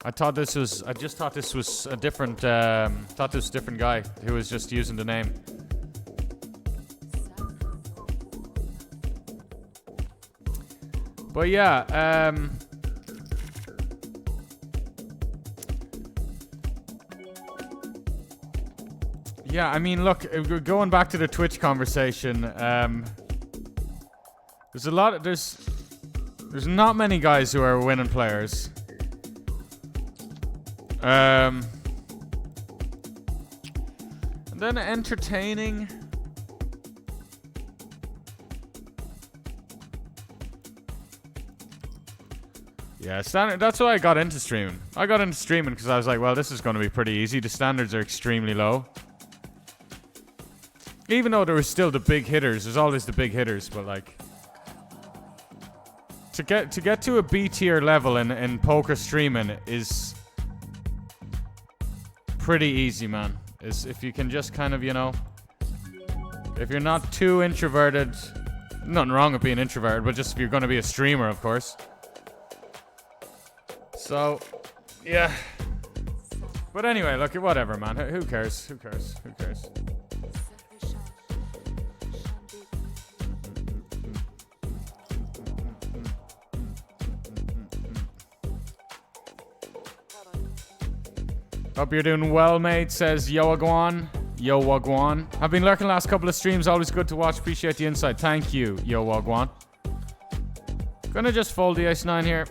A: I just thought this was a different. Thought this was a different guy who was just using the name. But yeah, yeah, I mean, look, going back to the Twitch conversation, there's not many guys who are winning players. And then entertaining. Yeah, standard. That's why I got into streaming. I got into streaming because I was like, well, this is going to be pretty easy. The standards are extremely low. Even though there was still the big hitters, there's always the big hitters, but like to get to a B tier level in poker streaming is pretty easy, man. Is if you can just kind of, if you're not too introverted, nothing wrong with being introverted, but just if you're going to be a streamer, of course. So, yeah. But anyway, look, whatever, man. Who cares? Who cares? Who cares? Hope you're doing well, mate, says Yo Wagwan. I've been lurking the last couple of streams. Always good to watch. Appreciate the insight. Thank you, Yo Wagwan. Gonna just fold the ace-9 here.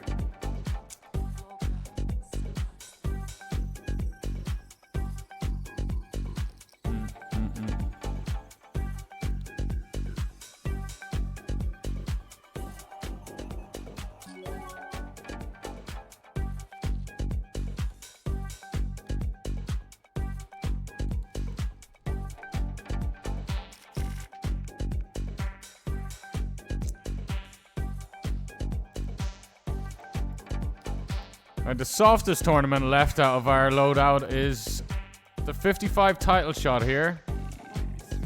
A: The softest tournament left out of our loadout is the 55 title shot here.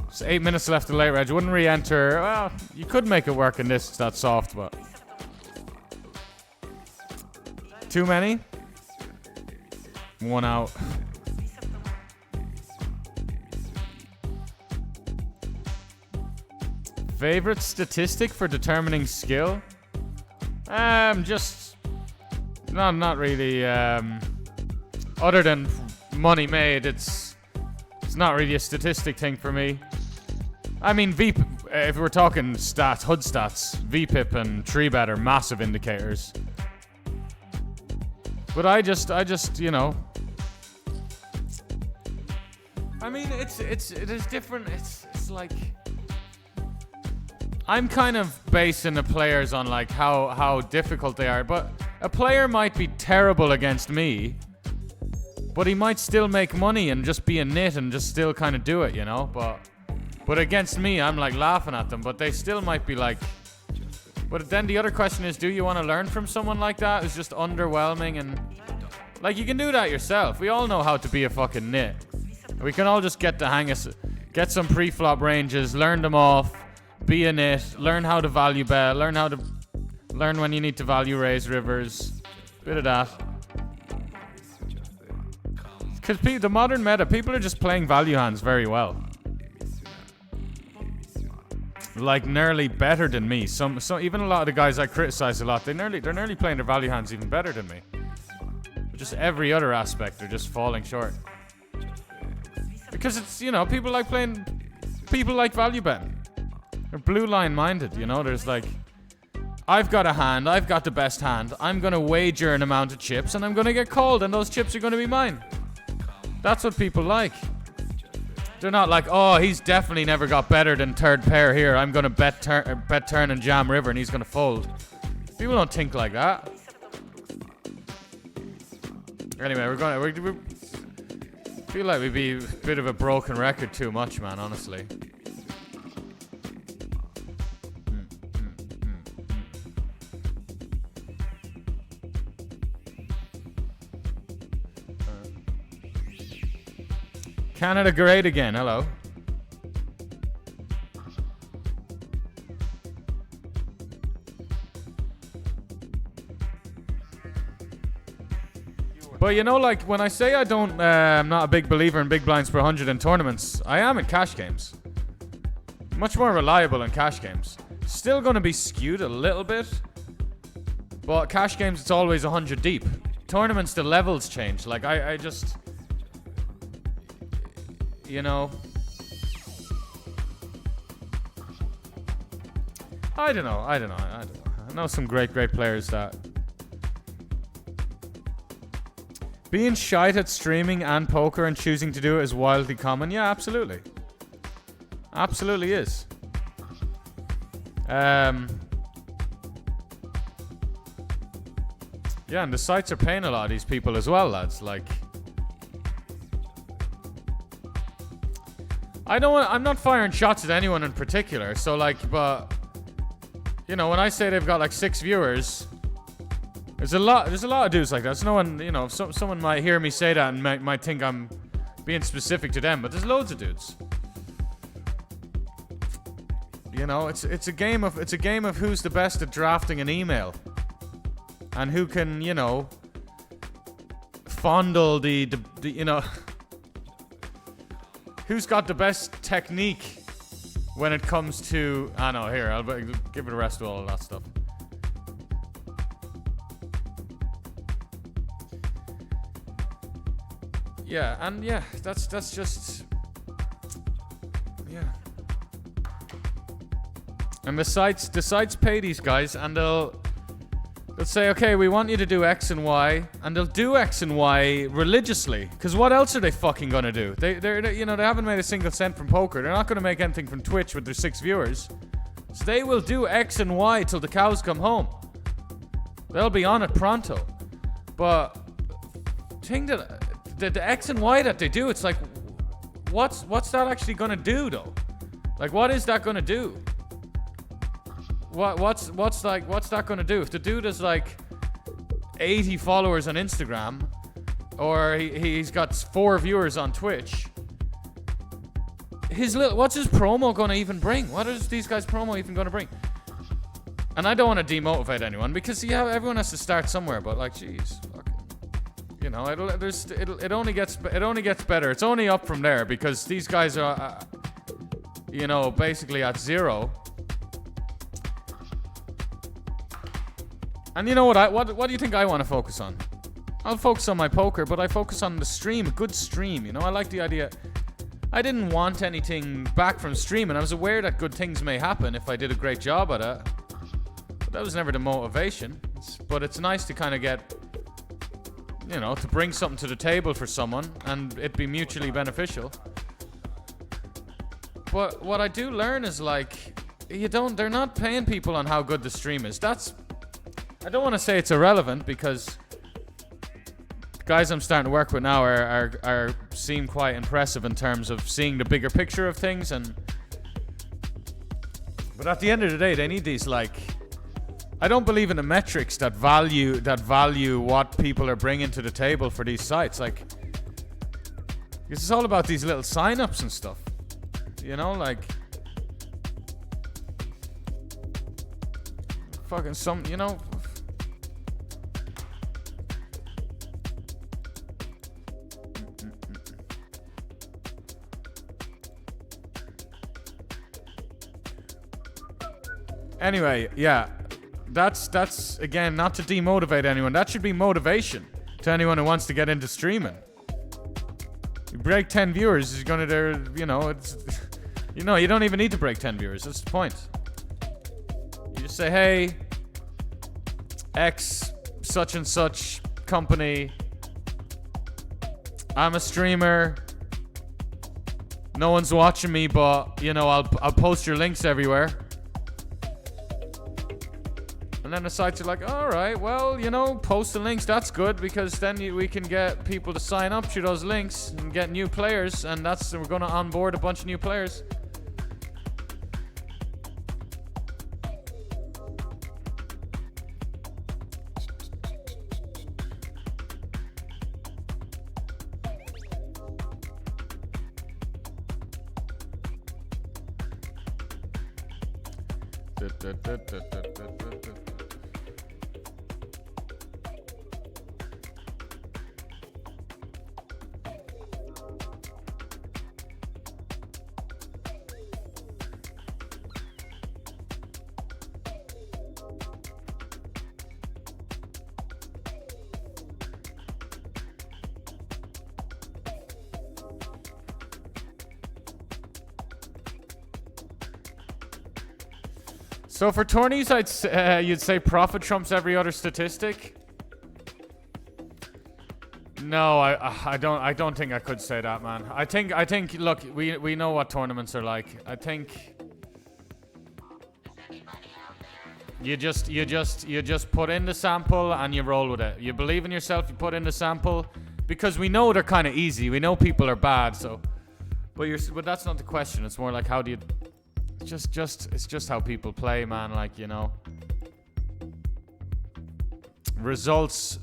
A: There's 8 minutes left in late reg. Wouldn't re-enter. Well, you could make it work in this. It's that soft, but too many. One out. Favorite statistic for determining skill? Just. Not really. Other than money made, it's not really a statistic thing for me. I mean, if we're talking stats, HUD stats, VPIP and tree bet are massive indicators. But I just, you know. I mean, it is different. It's like I'm kind of basing the players on like how difficult they are. But a player might be terrible against me, but he might still make money and just be a nit and just still kind of do it, you know. But against me, I'm like laughing at them. But they still might be like. But then the other question is, do you want to learn from someone like that who's just underwhelming and like you can do that yourself. We all know how to be a fucking nit. We can all just get the hang of get some pre-flop ranges, learn them off, be a nit, learn how to value bet, learn when you need to value raise rivers, bit of that. Because the modern meta, people are just playing value hands very well. Like nearly better than me. Some even a lot of the guys I criticize a lot, they're nearly playing their value hands even better than me. But just every other aspect, they're just falling short. Because it's, you know, people like value betting. They're blue line minded, you know. There's like, I've got a hand, I've got the best hand. I'm gonna wager an amount of chips and I'm gonna get called and those chips are gonna be mine. That's what people like. They're not like, oh, he's definitely never got better than third pair here. I'm gonna bet turn and jam river and he's gonna fold. People don't think like that. Anyway, we feel like we'd be a bit of a broken record too much, man, honestly. Canada great again, hello. But you know, like when I say I'm not a big believer in big blinds per 100 in tournaments, I am in cash games. Much more reliable in cash games. Still going to be skewed a little bit, but cash games it's always 100 deep. Tournaments the levels change. Like I just, you know, I don't know. I know some great players that. Being shite at streaming and poker and choosing to do it is wildly common. Yeah, absolutely. Absolutely is. Yeah, and the sites are paying a lot of these people as well, lads. Like, I'm not firing shots at anyone in particular. So like, but you know, when I say they've got like 6 viewers. There's a lot of dudes like that. So no one, you know, someone might hear me say that and might think I'm being specific to them, but there's loads of dudes. You know, it's a game of who's the best at drafting an email, and who can, you know, fondle the you know, who's got the best technique when it comes to. I know. Here, I'll give it a rest of all of that stuff. Yeah, and yeah, that's just, yeah. And the sites pay these guys, and they'll say, okay, we want you to do X and Y, and they'll do X and Y religiously. Because what else are they fucking gonna do? They you know, they haven't made a single cent from poker. They're not gonna make anything from Twitch with their 6 viewers. So they will do X and Y till the cows come home. They'll be on it pronto. But thing that. The X and Y that they do, it's like, what's that actually gonna do though? Like, what is that gonna do? What's that gonna do? If the dude is like 80 followers on Instagram, or he's got 4 viewers on Twitch, what's his promo gonna even bring? What is these guys' promo even gonna bring? And I don't want to demotivate anyone because yeah, everyone has to start somewhere. But like, jeez. You know, it only gets better. It's only up from there because these guys are, you know, basically at 0. And you know what do you think I want to focus on? I'll focus on my poker, but I focus on the stream, a good stream. You know, I like the idea. I didn't want anything back from streaming. I was aware that good things may happen if I did a great job at it. But that was never the motivation. But it's nice to kind of get, you know, to bring something to the table for someone and it be mutually beneficial. But what I do learn is like, they're not paying people on how good the stream is. I don't want to say it's irrelevant because the guys I'm starting to work with now are seem quite impressive in terms of seeing the bigger picture of things. But at the end of the day, they need these like, I don't believe in the metrics that value what people are bringing to the table for these sites. Like, because it's all about these little sign-ups and stuff. You know, like fucking some, you know. Anyway, yeah. That's again, not to demotivate anyone. That should be motivation to anyone who wants to get into streaming. You break 10 viewers is gonna, you know, it's, you know, you don't even need to break 10 viewers. That's the point. You just say, hey, X such and such company, I'm a streamer. No one's watching me, but you know, I'll post your links everywhere. And then the sites are like, all right, well, you know, post the links. That's good because then we can get people to sign up to those links and get new players. And we're going to onboard a bunch of new players. So for tourneys, you'd say profit trumps every other statistic. No, I don't think I could say that, man. I think. Look, we know what tournaments are like. I think you just put in the sample and you roll with it. You believe in yourself. You put in the sample because we know they're kind of easy. We know people are bad. So, but that's not the question. It's more like how do you. It's just how people play, man. Like, you know, results.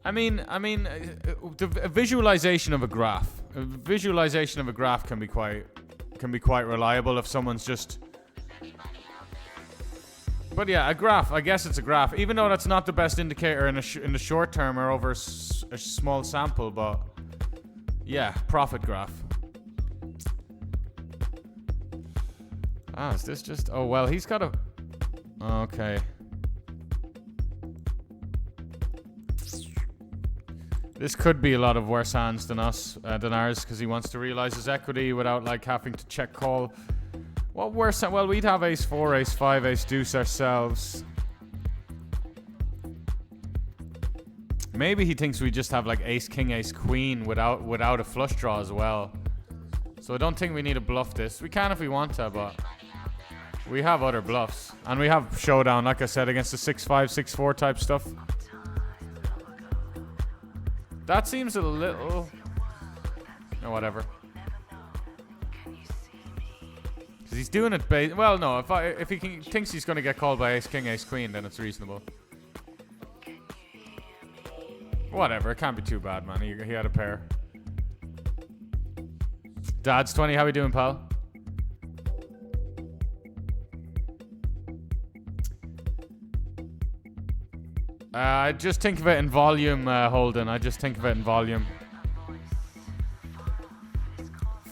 A: I mean, a visualization of a graph. A visualization of a graph can be quite reliable if someone's just. But yeah, a graph. I guess it's a graph, even though that's not the best indicator in the short term or over a small sample. But yeah, profit graph. Ah, is this just... Oh, well, he's got a... Okay. This could be a lot of worse hands than ours, because he wants to realize his equity without, like, having to check call. What worse... Well, we'd have ace 4, ace 5, ace deuce ourselves. Maybe he thinks we just have, like, ace king, ace queen without a flush draw as well. So I don't think we need to bluff this. We can if we want to, but... We have other bluffs. And we have showdown, like I said, against the 6-5, 6-4 type stuff. That seems a little... No, whatever. Because he's doing it... Well, no, if he thinks he's going to get called by ace king, ace queen, then it's reasonable. Whatever, it can't be too bad, man. He had a pair. Dad's 20, how we doing, pal? I just think of it in volume, Holden. I just think of it in volume.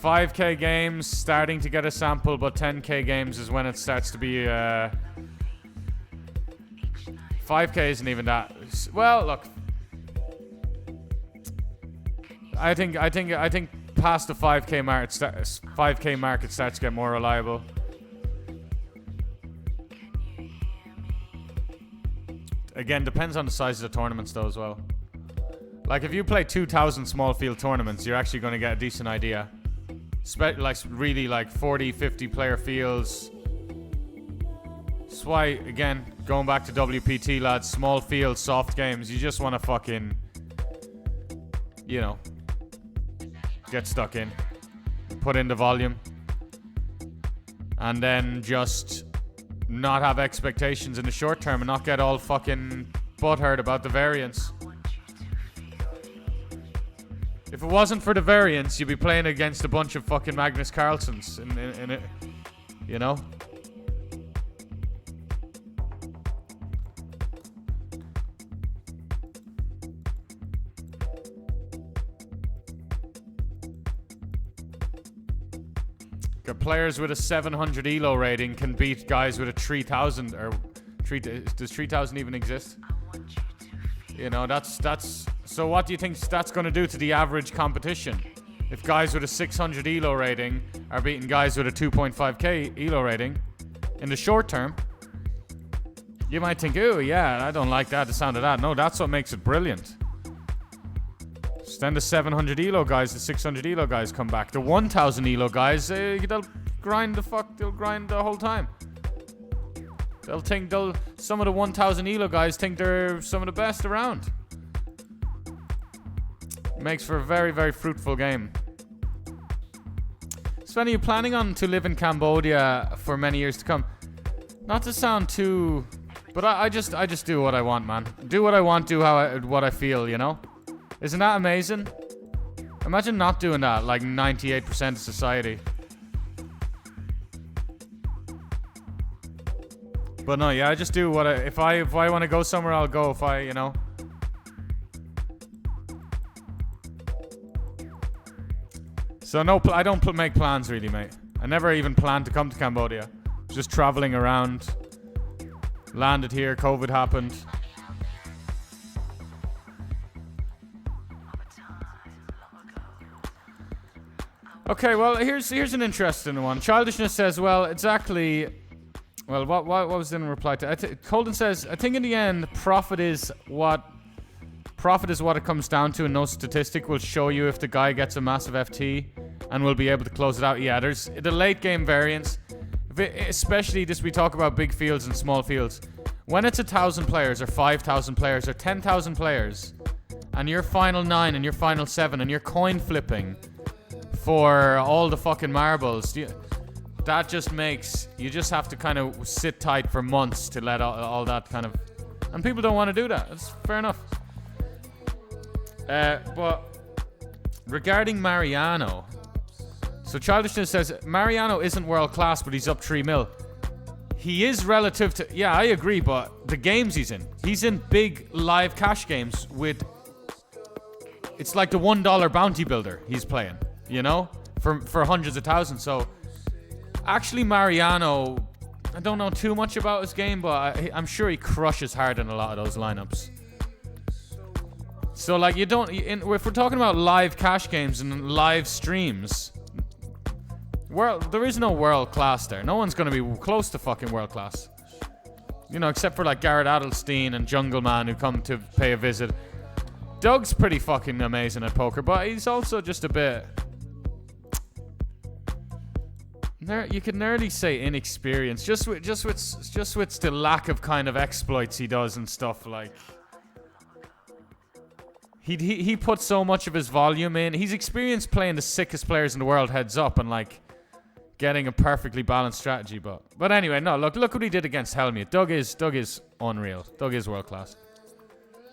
A: 5k games, starting to get a sample, but 10k games is when it starts to be... 5k isn't even that... Well, look. I think past the 5K mark, 5K mark, it starts to get more reliable. Again, depends on the size of the tournaments though as well. Like if you play 2,000 small field tournaments, you're actually going to get a decent idea. Like really like 40, 50 player fields. That's why, again, going back to WPT, lads, small field, soft games, you just want to fucking, you know, get stuck in. Put in the volume. And then just not have expectations in the short term and not get all fucking butthurt about the variance. If it wasn't for the variance, you'd be playing against a bunch of fucking Magnus Carlsens in it, you know? Players with a 700 elo rating can beat guys with a 3000 or does 3000 even exist? You know, that's so what do you think that's going to do to the average competition? If guys with a 600 elo rating are beating guys with a 2.5k elo rating in the short term, you might think, oh yeah, I don't like that, the sound of that. No, that's what makes it brilliant. Then the 700 elo guys, the 600 elo guys come back. The 1000 elo guys, they'll grind the whole time. Some of the 1000 elo guys think they're some of the best around. Makes for a very, very fruitful game. Sven, are you planning on to live in Cambodia for many years to come? Not to sound too, but I just do what I want, man. Do what I want, do what I feel, you know? Isn't that amazing? Imagine not doing that, like 98% of society. But no, yeah, I just do what if I want to go somewhere, I'll go. If I, you know. So no, I don't make plans really, mate. I never even planned to come to Cambodia. Just traveling around. Landed here, COVID happened. Okay, well, here's an interesting one. Childishness says, well, exactly. Well, what was in reply to? Colden says, I think in the end, profit is what it comes down to, and no statistic will show you if the guy gets a massive FT and will be able to close it out. Yeah, there's the late game variance, especially this. We talk about big fields and small fields. When it's 1,000 players or 5,000 players or 10,000 players, and your final 9 and your final 7 and you're coin flipping for all the fucking marbles, that just makes you just have to kind of sit tight for months to let all that kind of, and people don't want to do that. It's fair enough. But regarding Mariano, so Childishness says Mariano isn't world class, but he's up 3 mil. He is relative to, yeah, I agree, but the games he's in big live cash games with, it's like the $1 bounty builder he's playing, you know, for hundreds of thousands. So actually Mariano, I don't know too much about his game, but I'm sure he crushes hard in a lot of those lineups. So like if we're talking about live cash games and live streams, there is no world class there. No one's going to be close to fucking world class. You know, except for like Garrett Adelstein and Jungle Man who come to pay a visit. Doug's pretty fucking amazing at poker, but he's also just a bit, you could nearly say inexperienced, just with the lack of kind of exploits he does and stuff. Like he puts so much of his volume in. He's experienced playing the sickest players in the world heads up and like getting a perfectly balanced strategy. But anyway, no, look what he did against Helmut. Doug is unreal. Doug is world class.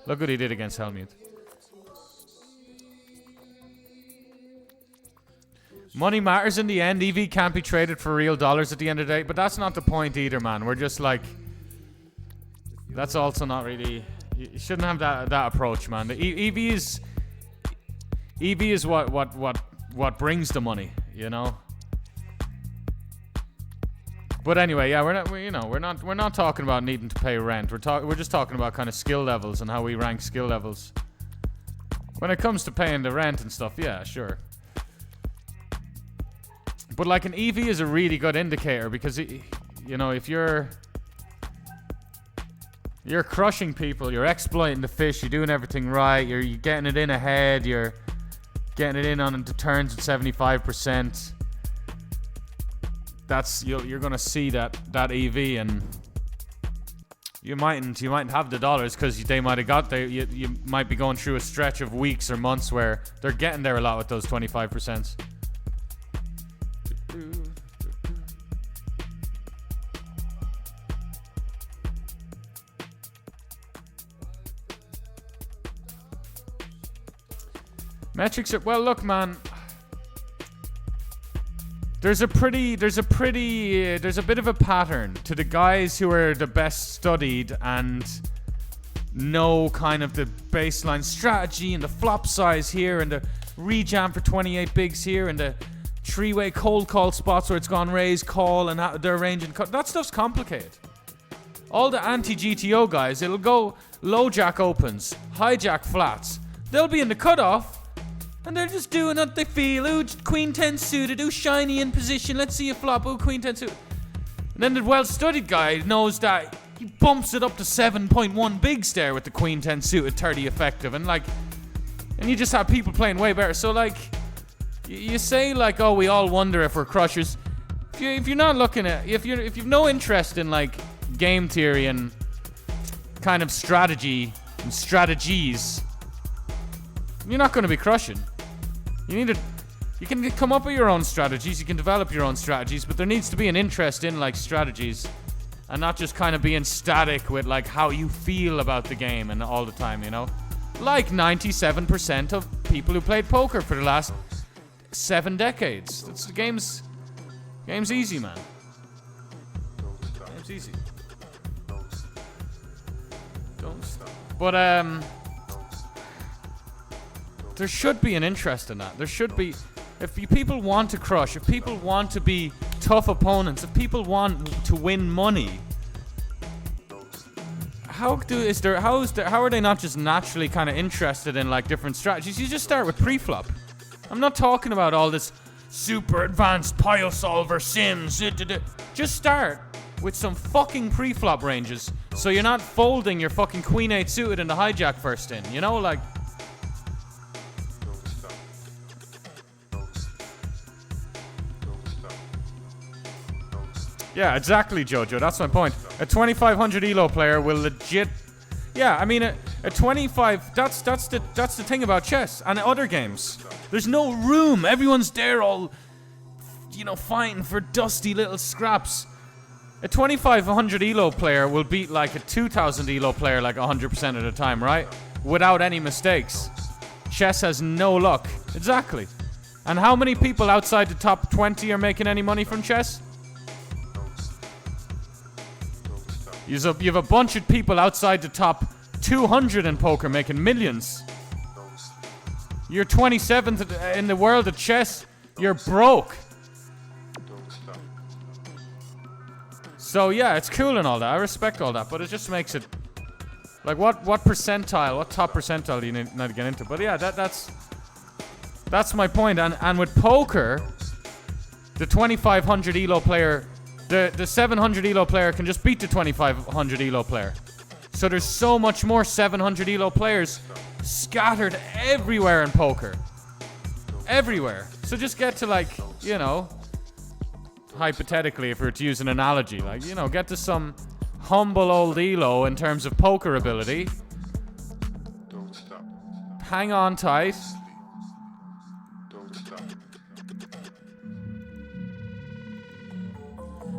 A: Look what he did against Helmut. Money matters in the end. EV can't be traded for real dollars at the end of the day, but that's not the point either, man. We're just like, that's also not really, you shouldn't have that approach, man. The EV is what brings the money, you know. But anyway, yeah, we're not talking about needing to pay rent. We're just talking about kind of skill levels and how we rank skill levels. When it comes to paying the rent and stuff, yeah, sure. But like an EV is a really good indicator because, you know, if you're crushing people, you're exploiting the fish, you're doing everything right, you're getting it in ahead, you're getting it in on into turns at 75%. That's you're gonna see that EV, and you mightn't have the dollars because they might have got there. You might be going through a stretch of weeks or months where they're getting there a lot with those 25%. Metrics are, well, look, man. There's a bit of a pattern to the guys who are the best studied and know kind of the baseline strategy and the flop size here and the rejam for 28 bigs here and the three-way cold call spots where it's gone raise, call, and they're arranging. That stuff's complicated. All the anti-GTO guys, it'll go low jack opens, high jack flats. They'll be in the cutoff. And they're just doing what they feel. Ooh, queen 10 suited. Ooh, shiny in position. Let's see a flop. Ooh, queen 10 suited. And then the well-studied guy knows that he bumps it up to 7.1 bigs there with the queen 10 suited, 30 effective. And like, and you just have people playing way better. So like, you say like, oh, we all wonder if we're crushers. If you're not looking at, if you've no interest in like game theory and kind of strategy and strategies, you're not going to be crushing. You can come up with your own strategies, you can develop your own strategies, but there needs to be an interest in like strategies and not just kind of being static with like how you feel about the game and all the time, you know? Like 97% of people who played poker for the last 7 decades. That's the game's easy, man. Game's easy. Don't stop. But there should be an interest in that. There should be. If people want to crush, if people want to be tough opponents, if people want to win money, how are they not just naturally kind of interested in like different strategies? You just start with pre-flop. I'm not talking about all this super advanced pile solver sims. Just start with some fucking pre-flop ranges, so you're not folding your fucking queen 8 suited in the hijack first in. You know, like. Yeah, exactly, Jojo. That's my point. A 2500 elo player will legit. Yeah, I mean, a 25. That's the thing about chess and other games. There's no room. Everyone's there, all, you know, fighting for dusty little scraps. A 2500 elo player will beat like a 2000 elo player like 100% of the time, right? Without any mistakes. Chess has no luck. Exactly. And how many people outside the top 20 are making any money from chess? You have a bunch of people outside the top 200 in poker making millions. You're 27th in the world of chess. You're broke. So yeah, it's cool and all that. I respect all that, but it just makes it like what percentile, what top percentile do you need to get into? But yeah, that's my point. And with poker, the 2500 elo player. The 700 elo player can just beat the 2500 elo player. So there's so much more 700 elo players scattered everywhere in poker. Everywhere. So just get to like, you know, hypothetically, if we were to use an analogy, like, you know, get to some humble old elo in terms of poker ability.
C: Don't stop.
A: Hang on tight.
C: Don't stop.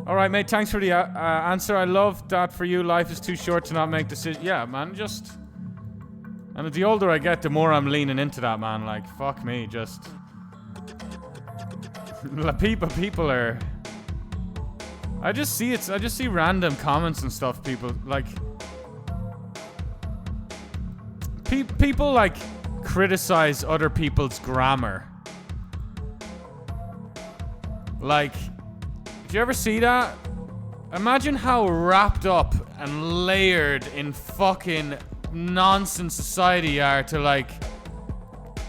A: All right, mate. Thanks for the answer. I love that for you. Life is too short to not make decisions. Yeah, man. Just. And the older I get, the more I'm leaning into that, man. Like, fuck me. Just. People are. I just see it. I just see random comments and stuff. People like. People like criticize other people's grammar. Like. Do you ever see that? Imagine how wrapped up and layered in fucking nonsense society you are to like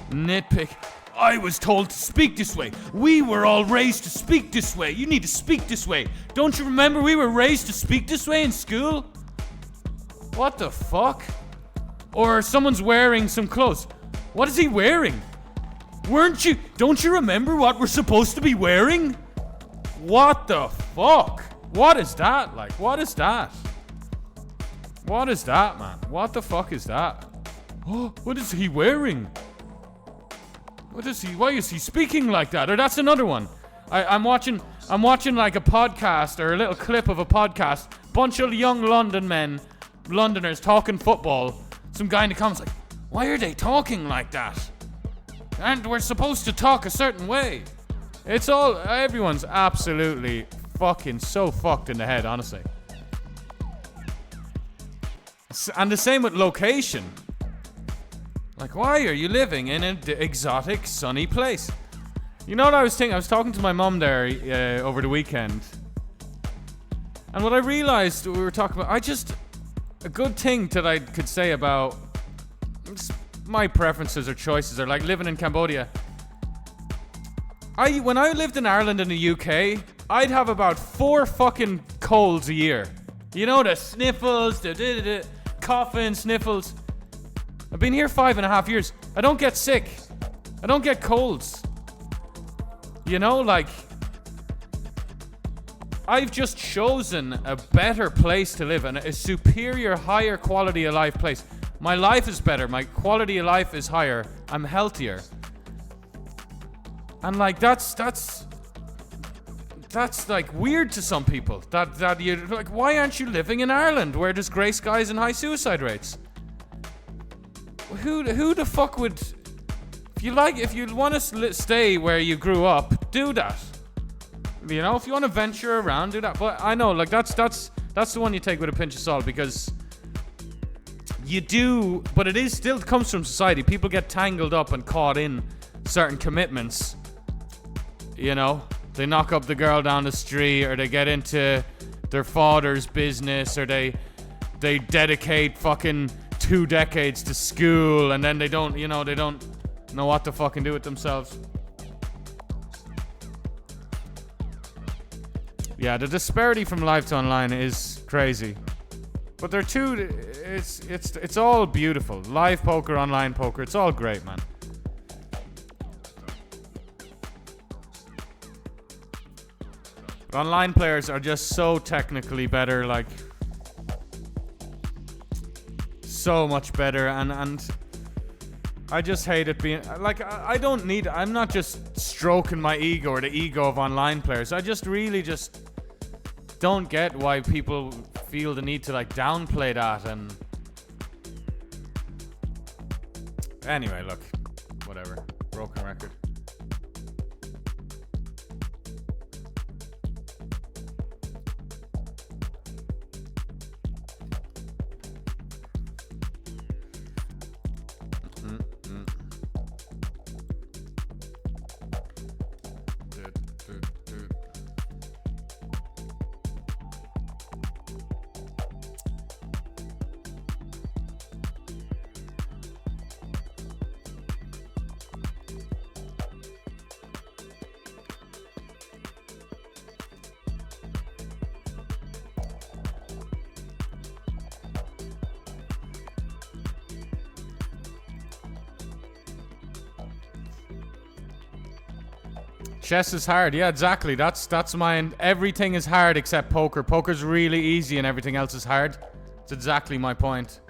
A: nitpick.
D: I was told to speak this way. We were all raised to speak this way. You need to speak this way. Don't you remember we were raised to speak this way in school? What the fuck? Or someone's wearing some clothes. What is he wearing? Don't you remember what we're supposed to be wearing? What the fuck? What is that? Like, what is that? What is that, man? What the fuck is that? Oh, what is he wearing? Why is he speaking like that? Or that's another one. I'm watching like a podcast or a little clip of a podcast. Bunch of young Londoners talking football. Some guy in the comments like, why are they talking like that? And we're supposed to talk a certain way. Everyone's absolutely fucking so fucked in the head, honestly. And the same with location. Like, why are you living in an exotic, sunny place? You know what I was thinking? I was talking to my mum there over the weekend. And what I realized we were talking about, a good thing that I could say about my preferences or choices are like living in Cambodia. When I lived in Ireland and the UK, I'd have about 4 fucking colds a year. You know, the sniffles, the coughing, sniffles. I've been here 5.5 years. I don't get sick. I don't get colds. You know, like, I've just chosen a better place to live and a superior, higher quality of life place. My life is better. My quality of life is higher. I'm healthier. And like, that's like weird to some people. That you like, why aren't you living in Ireland where there's grey skies and high suicide rates? Who the fuck would? If you want to stay where you grew up, do that. You know, if you want to venture around, do that. But I know, like, that's the one you take with a pinch of salt, because you do. But it is still comes from society. People get tangled up and caught in certain commitments. You know, they knock up the girl down the street, or they get into their father's business, or they dedicate fucking 2 decades to school, and then they don't know what to fucking do with themselves. Yeah, the disparity from live to online is crazy. But they're it's all beautiful. Live poker, online poker, it's all great, man. But online players are just so technically better, like so much better, and I just hate it being like, I'm not just stroking my ego or the ego of online players. I just really just don't get why people feel the need to like downplay that. And anyway, look, whatever, broken record. Chess is hard. Yeah, exactly. That's mine. Everything is hard except poker. Poker's really easy and everything else is hard. That's exactly my point.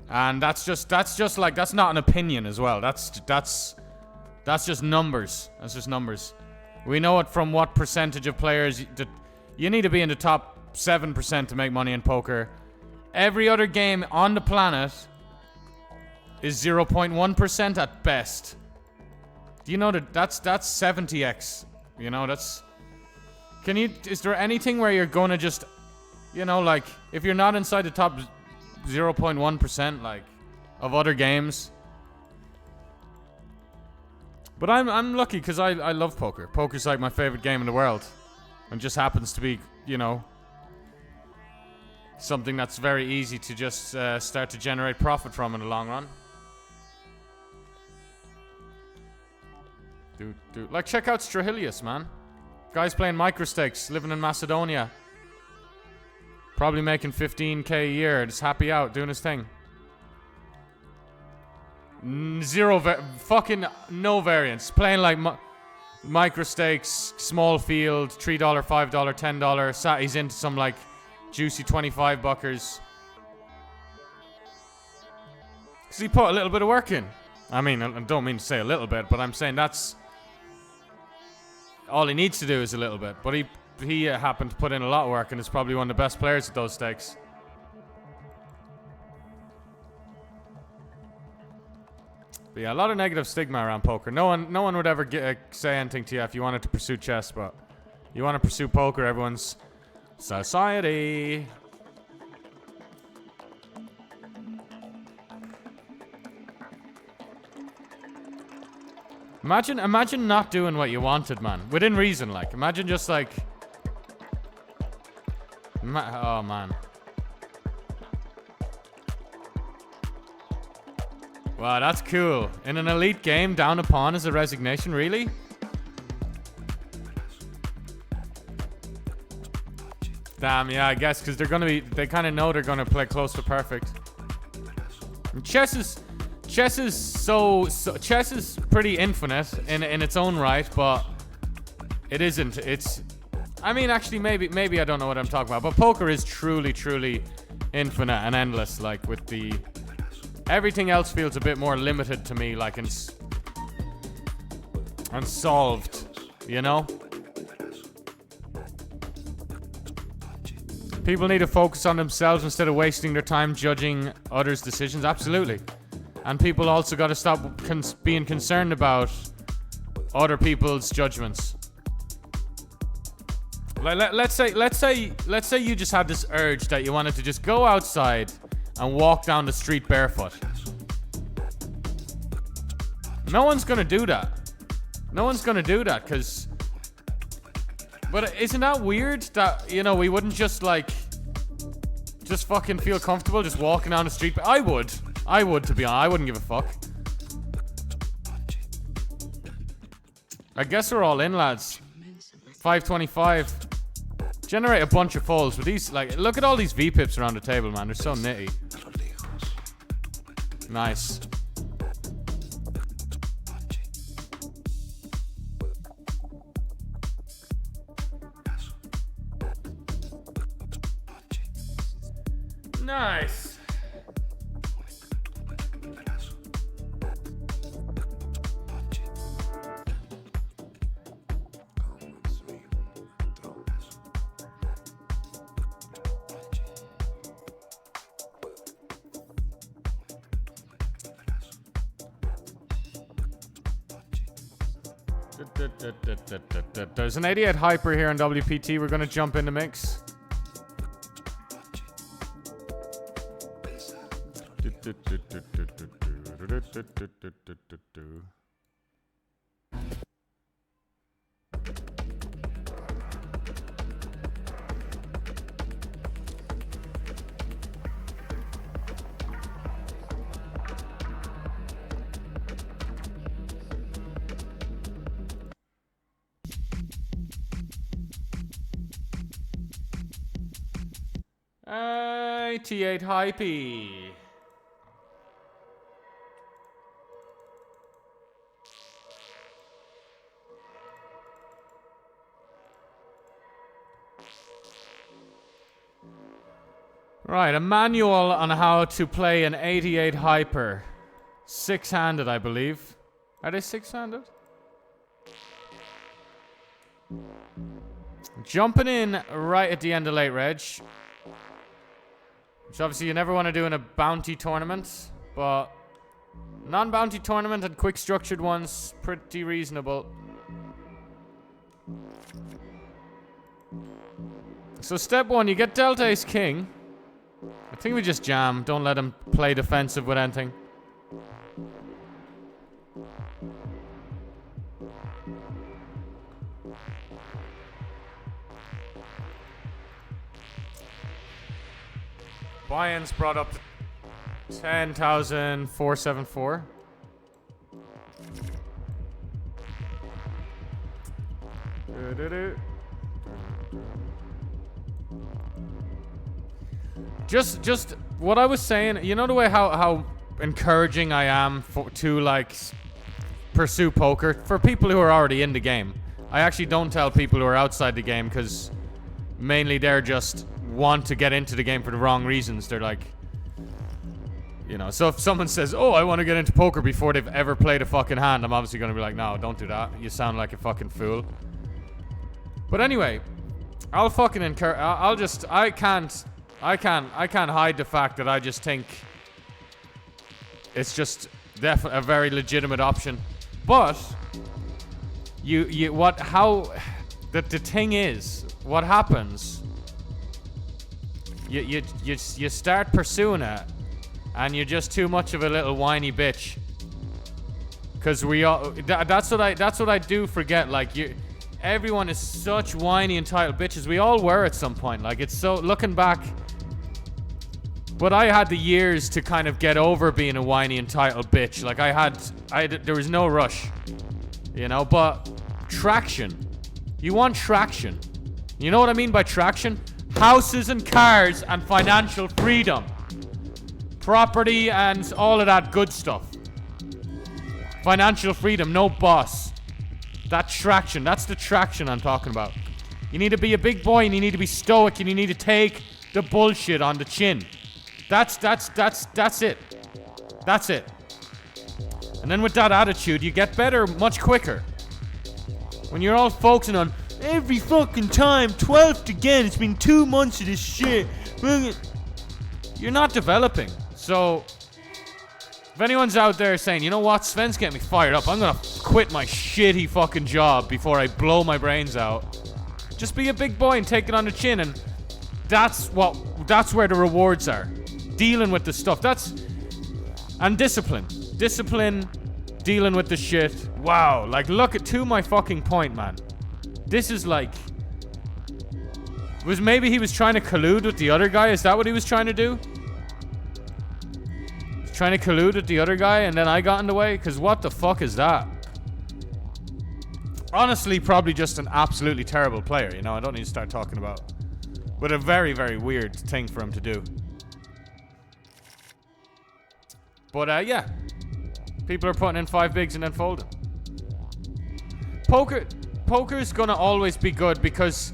D: And that's just like, that's not an opinion as well. That's just numbers. That's just numbers. We know it from what percentage of players you need to be in the top 7% to make money in poker. Every other game on the planet is 0.1% at best. Do you know that's 70x? You know, is there anything where you're gonna just, you know, like, if you're not inside the top 0.1%, like, of other games? But I'm lucky because I love poker. Poker's like my favorite game in the world. And just happens to be, you know, something that's very easy to just start to generate profit from in the long run.
A: Dude. Like, check out Strahilius, man. Guy's playing microstakes, living in Macedonia. Probably making 15k a year. Just happy out, doing his thing. Fucking no variance. Playing like microstakes, small field, $3, $5, $10. He's into some like juicy 25 buckers. Because he put a little bit of work in. I mean, I don't mean to say a little bit, but I'm saying that's all he needs to do is a little bit. But he happened to put in a lot of work and is probably one of the best players at those stakes. But yeah, a lot of negative stigma around poker. No one would ever say anything to you if you wanted to pursue chess, but you want to pursue poker, everyone's society. Imagine not doing what you wanted, man. Within reason, like. Imagine just like... oh, man. Wow, that's cool. In an elite game, down a pawn is a resignation, really? Damn, yeah, I guess, because they're gonna be... They kind of know they're gonna play close to perfect. And chess is chess is pretty infinite in its own right, but it isn't. It's... I mean, actually, maybe I don't know what I'm talking about, but poker is truly infinite and endless, like, with the... Everything else feels a bit more limited to me, like, and solved, you know? People need to focus on themselves instead of wasting their time judging others' decisions. Absolutely. And people also got to stop being concerned about other people's judgments. Like, let's say you just had this urge that you wanted to just go outside and walk down the street barefoot. No one's gonna do that. No one's gonna do that, because... But isn't that weird that, you know, we wouldn't just, like... Just fucking feel comfortable just walking down the street? I would, to be honest. I wouldn't give a fuck. I guess we're all in, lads. 525. Generate a bunch of folds. But these, like, look at all these V-pips around the table, man. They're so nitty. Nice. Nice. There's an 88 hyper here on WPT. We're gonna jump in the mix. T8 hypey. Right, a manual on how to play an 88 hyper. Six-handed, I believe. Are they six-handed? Jumping in right at the end of late reg. Which obviously you never want to do in a bounty tournament, but non-bounty tournament and quick structured ones, pretty reasonable. So step one, you get Delta Ace King. I think we just jam, don't let him play defensive with anything. Buy-ins brought up to 10,474. Just what I was saying, you know the way how encouraging I am to like pursue poker for people who are already in the game. I actually don't tell people who are outside the game because mainly they're just want to get into the game for the wrong reasons. They're like, you know, so if someone says, oh, I want to get into poker before they've ever played a fucking hand, I'm obviously going to be like, no, don't do that. You sound like a fucking fool. But anyway, I'll fucking encourage, I can't hide the fact that I just think it's just definitely a very legitimate option. But the thing is, what happens, you start pursuing it and you're just too much of a little whiny bitch. Cause we all, that's what I do forget, like everyone is such whiny entitled bitches. We all were at some point. Like it's so, looking back, but I had the years to kind of get over being a whiny entitled bitch. Like there was no rush, you know, but traction. You want traction. You know what I mean by traction? Houses and cars and financial freedom. Property and all of that good stuff. Financial freedom, no boss. That traction, that's the traction I'm talking about. You need to be a big boy and you need to be stoic and you need to take the bullshit on the chin. That's it. That's it. And then with that attitude, you get better much quicker. When you're all focusing on every fucking time, 12th again, it's been 2 months of this shit. You're not developing. So, if anyone's out there saying, you know what, Sven's getting me fired up, I'm gonna quit my shitty fucking job before I blow my brains out. Just be a big boy and take it on the chin, and that's where the rewards are. Dealing with the stuff. And discipline. Discipline, dealing with the shit. Wow, like look at, to my fucking point, man. This is like, maybe he was trying to collude with the other guy? Is that what he was trying to do? Trying to collude with the other guy and then I got in the way? Because what the fuck is that? Honestly, probably just an absolutely terrible player, you know? I don't need to start talking about. But a very, very weird thing for him to do. But yeah. People are putting in 5 bigs and then folding. Poker is gonna always be good because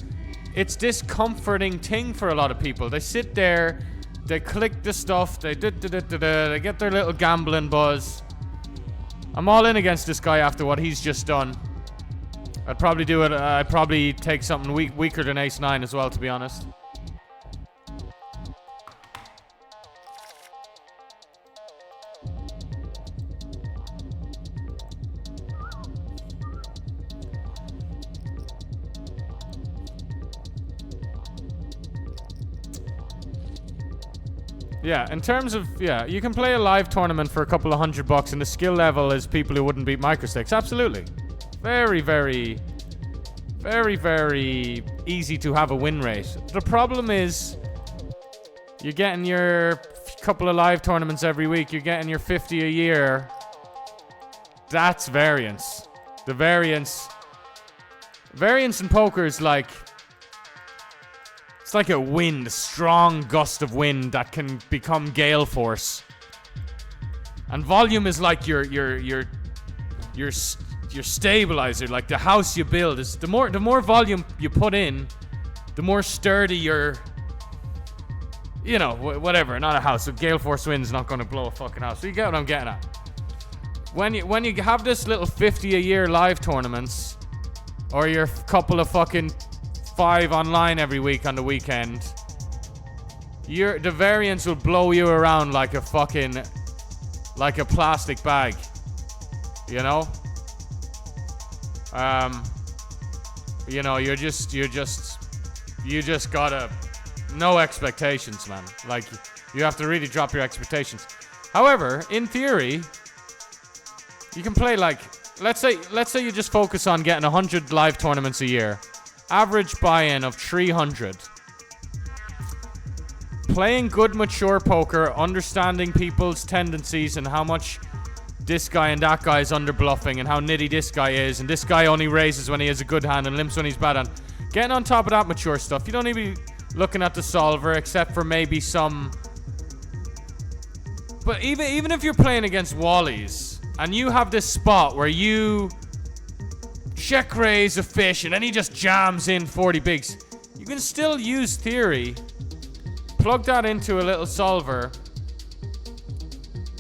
A: it's this comforting thing for a lot of people. They sit there, they click the stuff, they get their little gambling buzz. I'm all in against this guy after what he's just done. I'd probably do it, I'd probably take something weaker than ace-9 as well, to be honest. Yeah, in terms of, yeah, you can play a live tournament for a couple of $100 and the skill level is people who wouldn't beat microstakes. Absolutely. Very, very, very, very easy to have a win rate. The problem is you're getting your couple of live tournaments every week. You're getting your 50 a year. That's variance. The variance in poker is like, it's like a wind, a strong gust of wind that can become gale force. And volume is like your stabilizer, like the house you build. Is the more volume you put in, the more sturdy your, you know, whatever. Not a house. So gale force wind's not going to blow a fucking house. So you get what I'm getting at. When you have this little 50 a year live tournaments, or your couple of fucking 5 online every week on the weekend, the variance will blow you around like a fucking, like a plastic bag, you know? You know, you just gotta, no expectations, man. Like, you have to really drop your expectations. However, in theory, you can play like, let's say you just focus on getting 100 live tournaments a year. Average buy-in of 300. Playing good, mature poker, understanding people's tendencies and how much
D: this guy and that guy is under bluffing and how nitty this guy is, and this guy only raises when he has a good hand and limps when he's bad hand. Getting on top of that mature stuff. You don't need to be looking at the solver except for maybe some... But even if you're playing against Wallies and you have this spot where you check raise a fish and then he just jams in 40 bigs, you can still use theory, plug that into a little solver,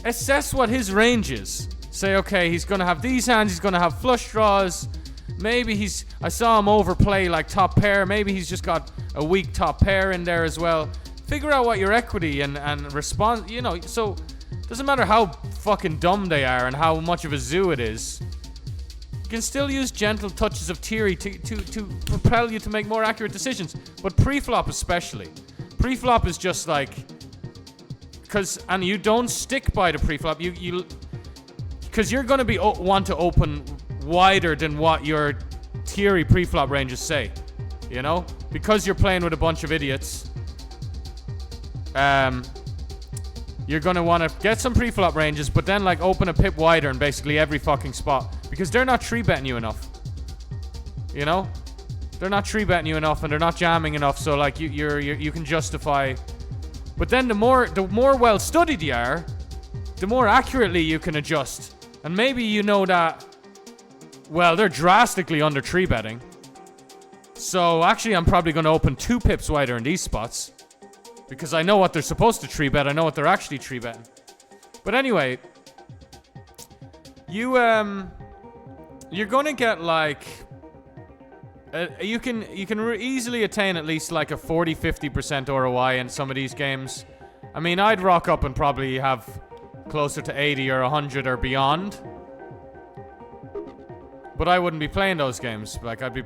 D: assess what his range is. Say, okay, he's going to have these hands, he's going to have flush draws. Maybe I saw him overplay like top pair. Maybe he's just got a weak top pair in there as well. Figure out what your equity and response, you know, so doesn't matter how fucking dumb they are and how much of a zoo it is. You can still use gentle touches of theory to propel you to make more accurate decisions. But pre-flop especially. Pre-flop is just like... And you don't stick by the pre-flop. Because you're going to want to open wider than what your theory pre-flop ranges say. You know? Because you're playing with a bunch of idiots. You're going to want to get some pre-flop ranges, but then like open a pip wider in basically every fucking spot. Because they're not 3-betting you enough. You know? They're not 3-betting you enough and they're not jamming enough, so like you can justify... But then the more well studied you are, the more accurately you can adjust. And maybe you know that, well, they're drastically under 3-betting. So actually I'm probably going to open 2 pips wider in these spots. Because I know what they're supposed to 3-bet, I know what they're actually 3-betting. But anyway, you're going to get like... you can easily attain at least like a 40-50% ROI in some of these games. I mean, I'd rock up and probably have closer to 80 or 100 or beyond. But I wouldn't be playing those games. Like, I'd be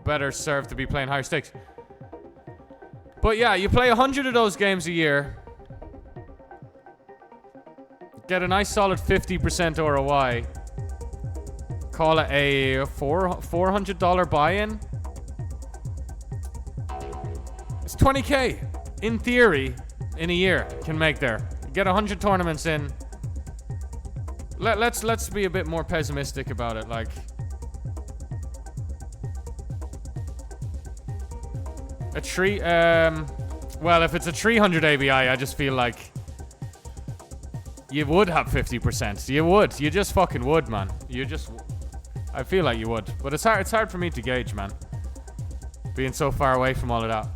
D: better served to be playing higher stakes. But yeah, you play 100 of those games a year. Get a nice solid 50% ROI. Call it a $400 buy-in. It's 20k in theory in a year can make there. Get 100 tournaments in. Let's be a bit more pessimistic about it. Like a tree. Well, if it's a 300 ABI, I just feel like you would have 50%. You would. You just fucking would, man. You just. I feel like you would, but it's hard for me to gauge, man. Being so far away from all of that.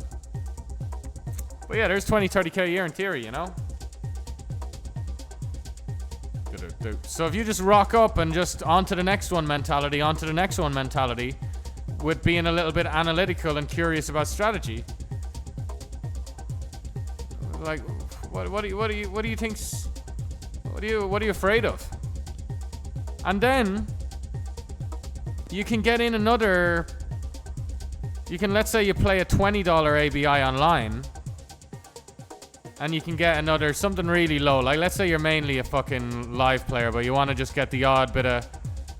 D: But yeah, there's 20-30k a year in theory, you know? So if you just rock up and just on to the next one mentality, with being a little bit analytical and curious about strategy. Like, what do you think's... What are you afraid of? And then... You can get in another... You can, let's say you play a $20 ABI online. And you can get another, something really low. Like, let's say you're mainly a fucking live player, but you want to just get the odd bit of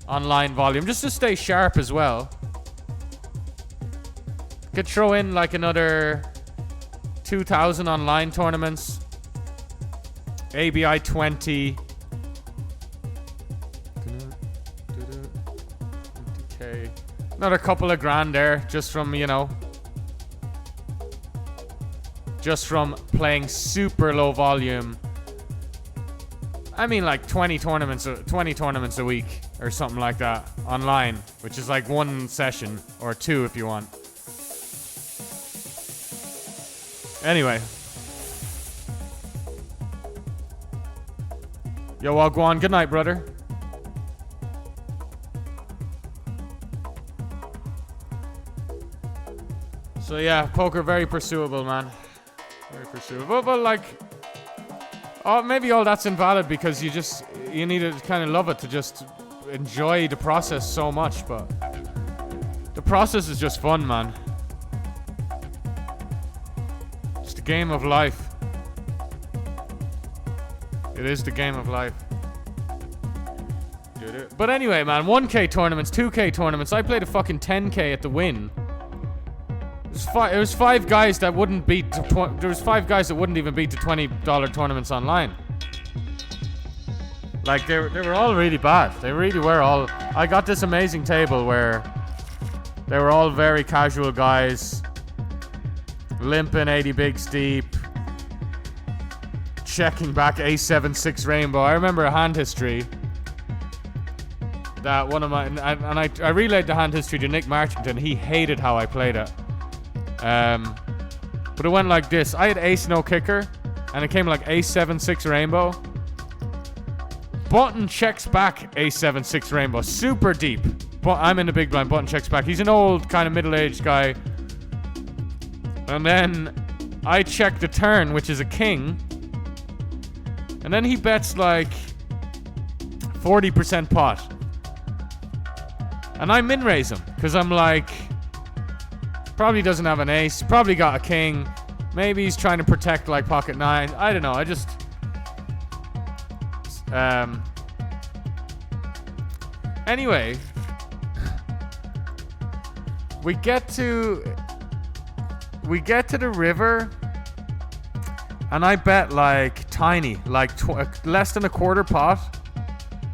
D: online volume. Just to stay sharp as well. Could throw in like another 2,000 online tournaments. ABI 20. Another couple of grand there, just from, you know, just from playing super low volume. I mean, like 20 tournaments a week or something like that online, which is like one session or 2 if you want. Anyway, yo, I'll go on. Good night, brother. So yeah, poker very pursuable, man. Very pursuable. But like, oh, maybe all that's invalid because you need to kind of love it to just enjoy the process so much. But the process is just fun, man. It's the game of life. It is the game of life. But anyway, man, 1K tournaments, 2K tournaments. I played a fucking 10K at the Win. It was 5 guys that wouldn't beat. There was 5 guys that wouldn't even beat the $20 tournaments online.
A: Like, they were all really bad. They really were all... I got this amazing table where they were all very casual guys. Limping 80 bigs deep. Checking back ace-7-6 rainbow. I remember a hand history that one of my... And I relayed the hand history to Nick Marchington. He hated how I played it. But it went like this. I had ace no kicker, and it came like ace-7-6 rainbow. Button checks back ace-7-6 rainbow. Super deep. But I'm in the big blind. Button checks back. He's an old, kind of middle-aged guy. And then I check the turn, which is a king. And then he bets like 40% pot. And I min raise him. Because I'm like... Probably doesn't have an ace. Probably got a king. Maybe he's trying to protect like pocket 9. I don't know. I just... Anyway, we get to the river, and I bet like tiny, like less than a quarter pot.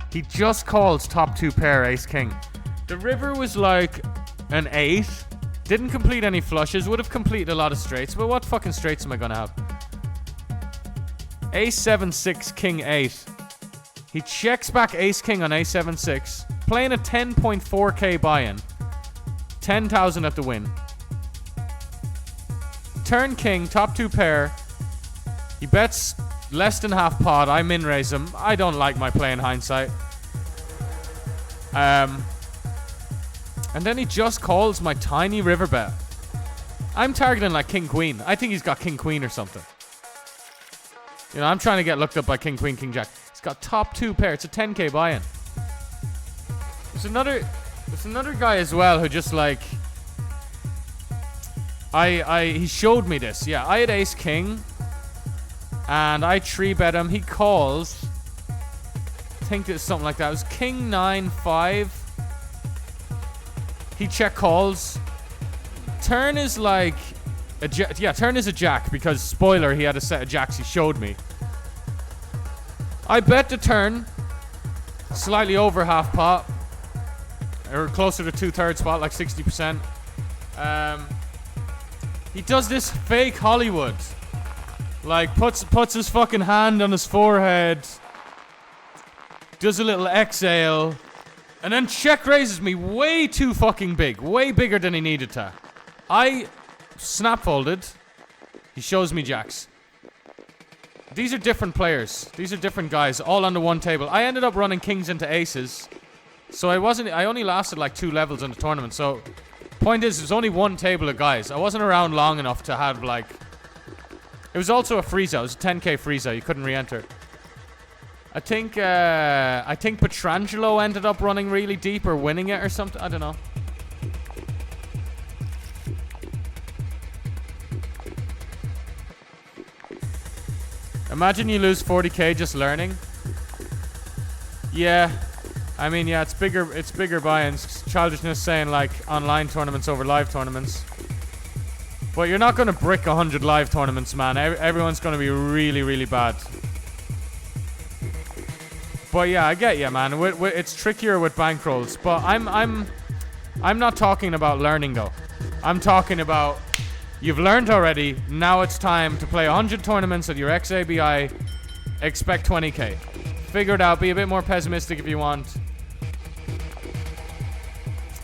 A: He just calls top 2 pair ace king. The river was like an 8. Didn't complete any flushes. Would have completed a lot of straights, but what fucking straights am I gonna have? Ace-7-6 king 8. He checks back ace-king on ace-7-6. Playing a 10.4k buy-in. 10,000 at the win. Turn king, top 2 pair. He bets less than half pot. I min raise him. I don't like my play in hindsight. And then he just calls my tiny river bet. I'm targeting like king queen. I think he's got king queen or something. You know, I'm trying to get looked up by king queen, king jack. Got top 2 pair. It's a 10k buy-in. There's another guy as well who just like he showed me this. Yeah, I had ace king and I 3-bet him. He calls. I think it's something like that. It was king 9-5. He check calls. Turn is like a turn is a jack because spoiler, he had a set of jacks he showed me. I bet the turn, slightly over half pot, or closer to 2/3 pot, like 60%. He does this fake Hollywood, like puts his fucking hand on his forehead, does a little exhale, and then check raises me way too fucking big, way bigger than he needed to. I snap folded. He shows me jacks. These are different players. These are different guys, all on the one table. I ended up running kings into aces. So I only lasted like 2 levels in the tournament. So, point is, there's only one table of guys. I wasn't around long enough to have like... It was also a freeze-out. It was a 10k freeze-out. You couldn't re-enter. I think Petrangelo ended up running really deep or winning it or something. I don't know. Imagine you lose 40k just learning. Yeah. I mean, yeah, it's bigger buy-ins. Childishness saying like online tournaments over live tournaments. But you're not going to brick 100 live tournaments, man. Everyone's going to be really, really bad. But yeah, I get you, man. It's trickier with bankrolls. But I'm not talking about learning though. I'm talking about you've learned already. Now it's time to play 100 tournaments at your XABI. Expect 20k. Figure it out. Be a bit more pessimistic if you want.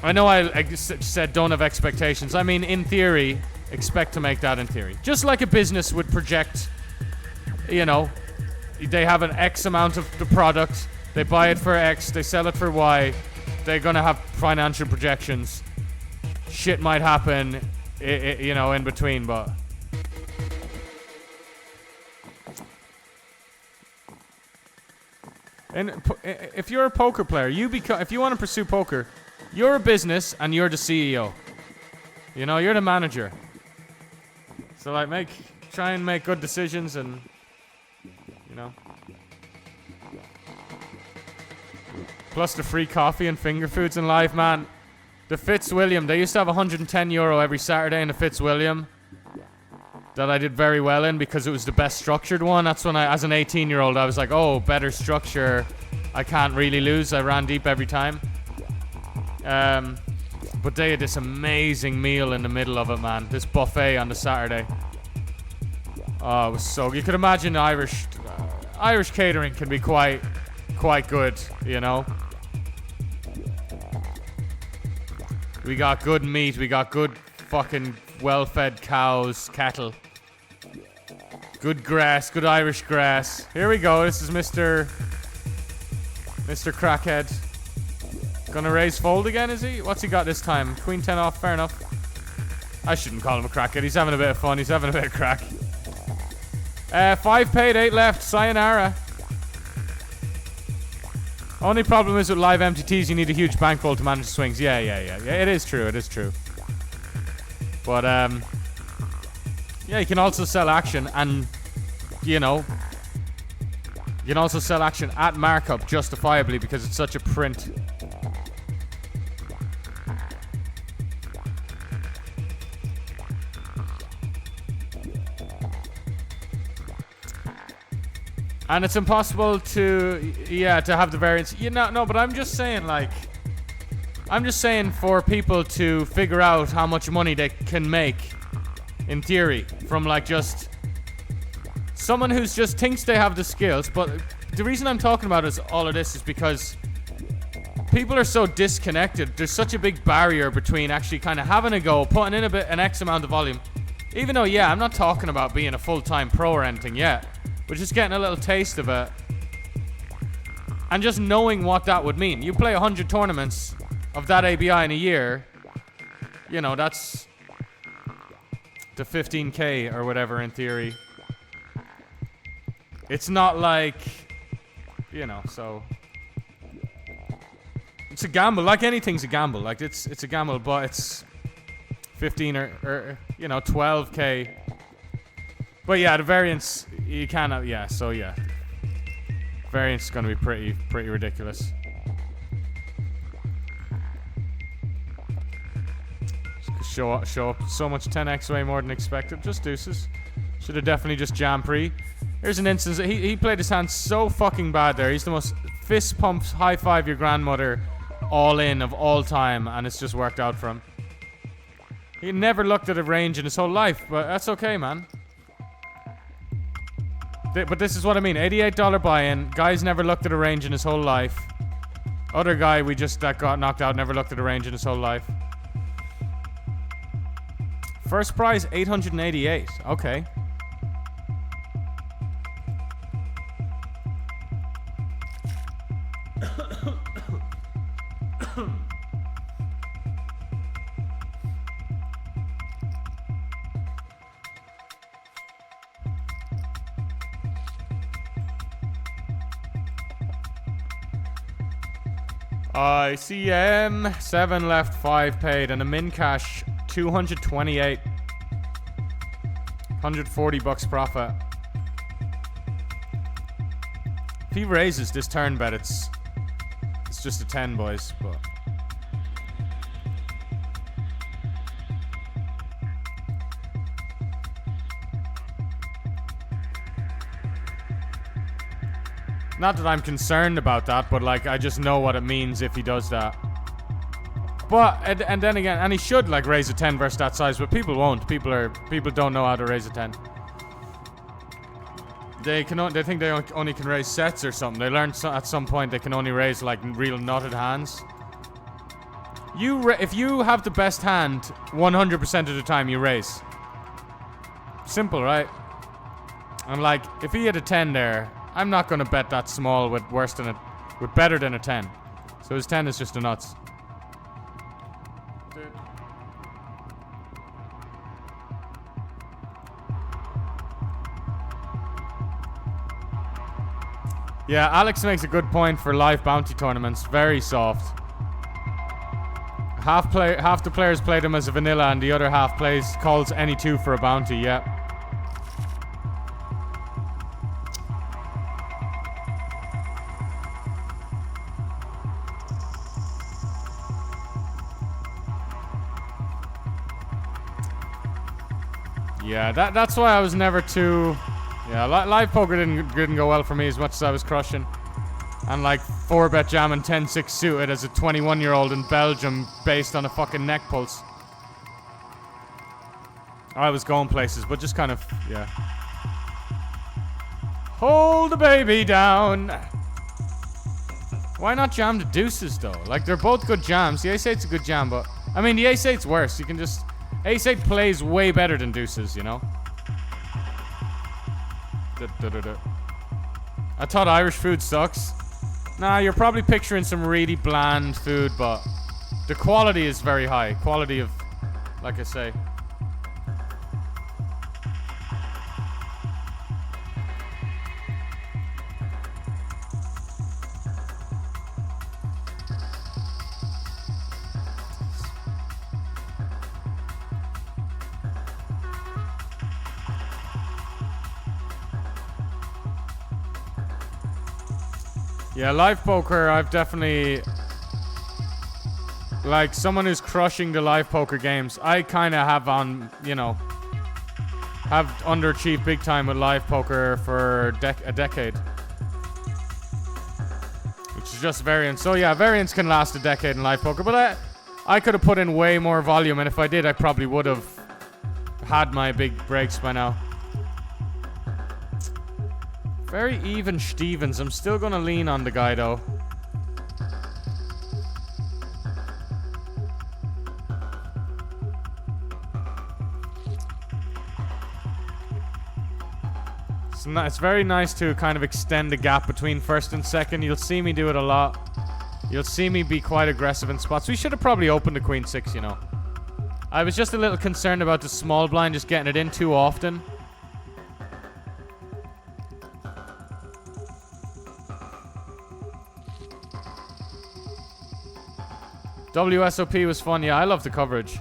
A: I know I said don't have expectations. I mean, in theory, expect to make that in theory. Just like a business would project, you know, they have an X amount of the product. They buy it for X. They sell it for Y. They're going to have financial projections. Shit might happen, you know, in between, but... And if you're a poker player, if you want to pursue poker, you're a business and you're the CEO. You know, you're the manager. So like try and make good decisions and, you know. Plus the free coffee and finger foods in life, man. The Fitzwilliam, they used to have €110 every Saturday in the Fitzwilliam. That I did very well in because it was the best structured one. That's when as an 18-year-old, I was like, oh, better structure. I can't really lose. I ran deep every time. But they had this amazing meal in the middle of it, man. This buffet on the Saturday. Oh, it was so... You could imagine Irish catering can be quite good, you know? We got good meat. We got good fucking well-fed cows, cattle. Good grass, good Irish grass. Here we go. This is Mr. Crackhead. Gonna raise fold again, is he? What's he got this time? Queen 10 off, fair enough. I shouldn't call him a crackhead. He's having a bit of fun. He's having a bit of crack. 5 paid, 8 left. Sayonara. Only problem is with live MTTs, you need a huge bankroll to manage swings. Yeah. It is true. It is true. But, yeah, you can also sell action and, you know, you can also sell action at markup justifiably because it's such a print. And it's impossible to have the variance. No, but I'm just saying, like, for people to figure out how much money they can make, in theory, from, like, just someone who's just thinks they have the skills. But the reason I'm talking about all of this is because people are so disconnected. There's such a big barrier between actually kind of having a go, putting in an X amount of volume. Even though, I'm not talking about being a full-time pro or anything yet. But just getting a little taste of it. And just knowing what that would mean. You play 100 tournaments of that ABI in a year. You know, that's the 15k or whatever in theory. It's not like, you know, so... It's a gamble. Like anything's a gamble. Like, it's a gamble, but it's 15 or 12k. But yeah, the variance, you cannot, variance is going to be pretty ridiculous. Show up so much 10x way more than expected. Just deuces. Should have definitely just jam pre. Here's an instance. He played his hand so fucking bad there. He's the most fist pumps, high five your grandmother all in of all time, and it's just worked out for him. He never looked at a range in his whole life, but that's okay, man. But this is what I mean. $88 buy-in. Guy's never looked at a range in his whole life. Other guy that got knocked out never looked at a range in his whole life. First prize, 888. Okay. ICM 7 left, 5 paid, and a min cash 228. 140 bucks profit. If he raises this turn bet, it's just a 10, boys. But not that I'm concerned about that, but like I just know what it means if he does that. But and then again, and he should like raise a 10 versus that size, but people won't. People don't know how to raise a 10. They think they only can raise sets or something. They learned at some point they can only raise like real knotted hands. If you have the best hand 100% of the time, you raise. Simple, right? And like if he had a 10 there, I'm not gonna bet that small with better than a 10. So his 10 is just a nuts. Yeah, Alex makes a good point for live bounty tournaments. Very soft. Half the players play them as a vanilla, and the other half calls any two for a bounty. Yeah. Yeah, that's why I was never too... Yeah, live poker didn't go well for me as much as I was crushing. And like 4-bet jam and 10-6 suited as a 21-year-old in Belgium based on a fucking neck pulse. I was going places, but just kind of, yeah. Hold the baby down. Why not jam the deuces though? Like they're both good jams. The ace-8's a good jam, but I mean the ace-8's worse. You can just ace-8 plays way better than deuces, you know. I thought Irish food sucks. Nah, you're probably picturing some really bland food, but the quality is very high. Quality of, like I say. Yeah, live poker, I've definitely... Like, someone who's crushing the live poker games, I kind of have on, you know... Have underachieved big time with live poker for a decade. Which is just variance. So yeah, variance can last a decade in live poker, but I could have put in way more volume, and if I did, I probably would have had my big breaks by now. Very even Stevens. I'm still gonna lean on the guy though. It's very nice to kind of extend the gap between first and second. You'll see me do it a lot. You'll see me be quite aggressive in spots. We should have probably opened the queen six, you know. I was just a little concerned about the small blind just getting it in too often. WSOP was fun. Yeah, I love the coverage.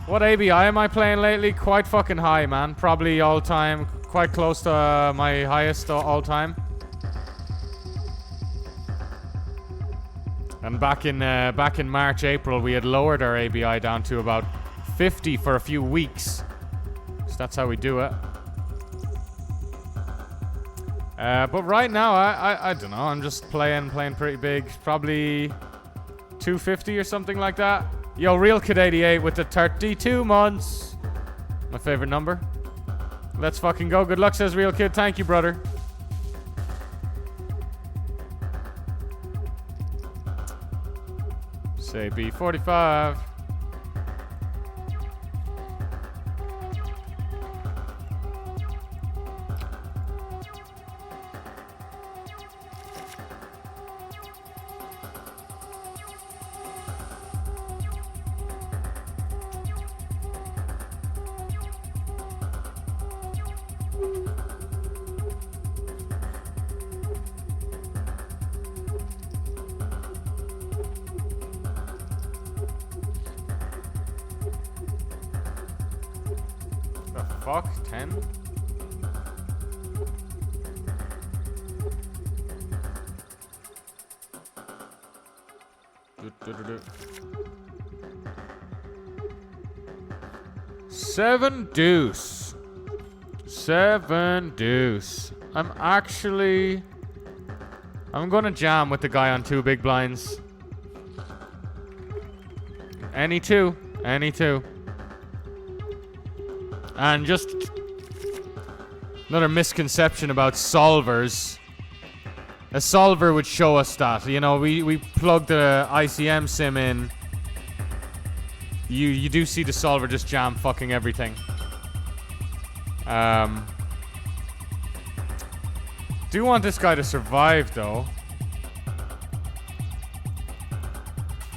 A: What ABI am I playing lately? Quite fucking high, man. Probably all time. Quite close to my highest all time. And back in March, April, we had lowered our ABI down to about 50 for a few weeks. So that's how we do it. But right now, I don't know. I'm just playing pretty big. Probably 250 or something like that. Yo, Real Kid 88 with the 32 months. My favorite number. Let's fucking go. Good luck, says Real Kid. Thank you, brother. Say B45. Fuck, 10? Seven deuce. 7 deuce. I'm gonna jam with the guy on 2 big blinds. Any two. And just another misconception about solvers. A solver would show us that. You know, we plug the ICM sim in. You do see the solver just jam fucking everything. Do want this guy to survive though.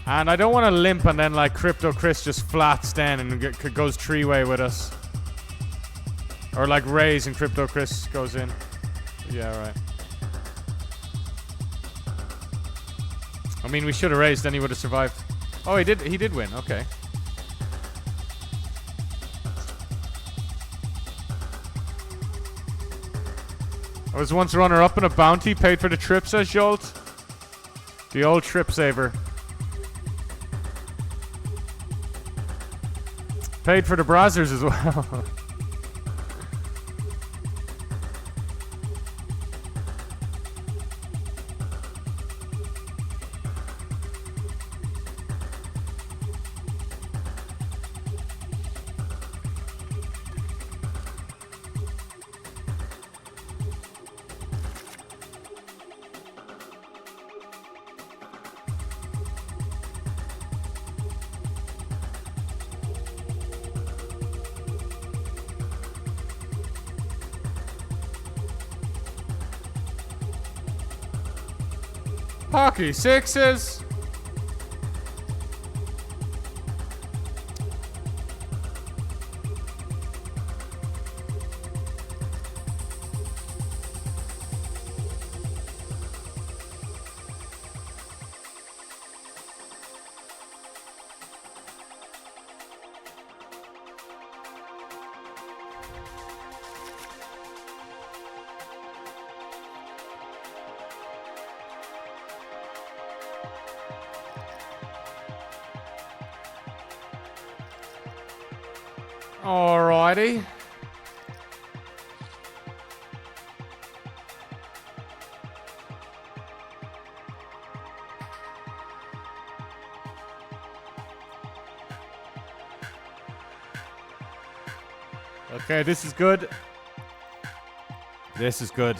A: And I don't want to limp and then like Crypto Chris just flats down and goes 3-way with us. Or like raise and Crypto Chris goes in. Yeah, right. I mean, we should have raised, then he would have survived. Oh, he did win. Okay. I was once runner-up in a bounty, paid for the trip, says Jolt. The old trip saver. Paid for the brazzers as well.
D: Hockey sixes. Alrighty. Okay, this is good. This is good.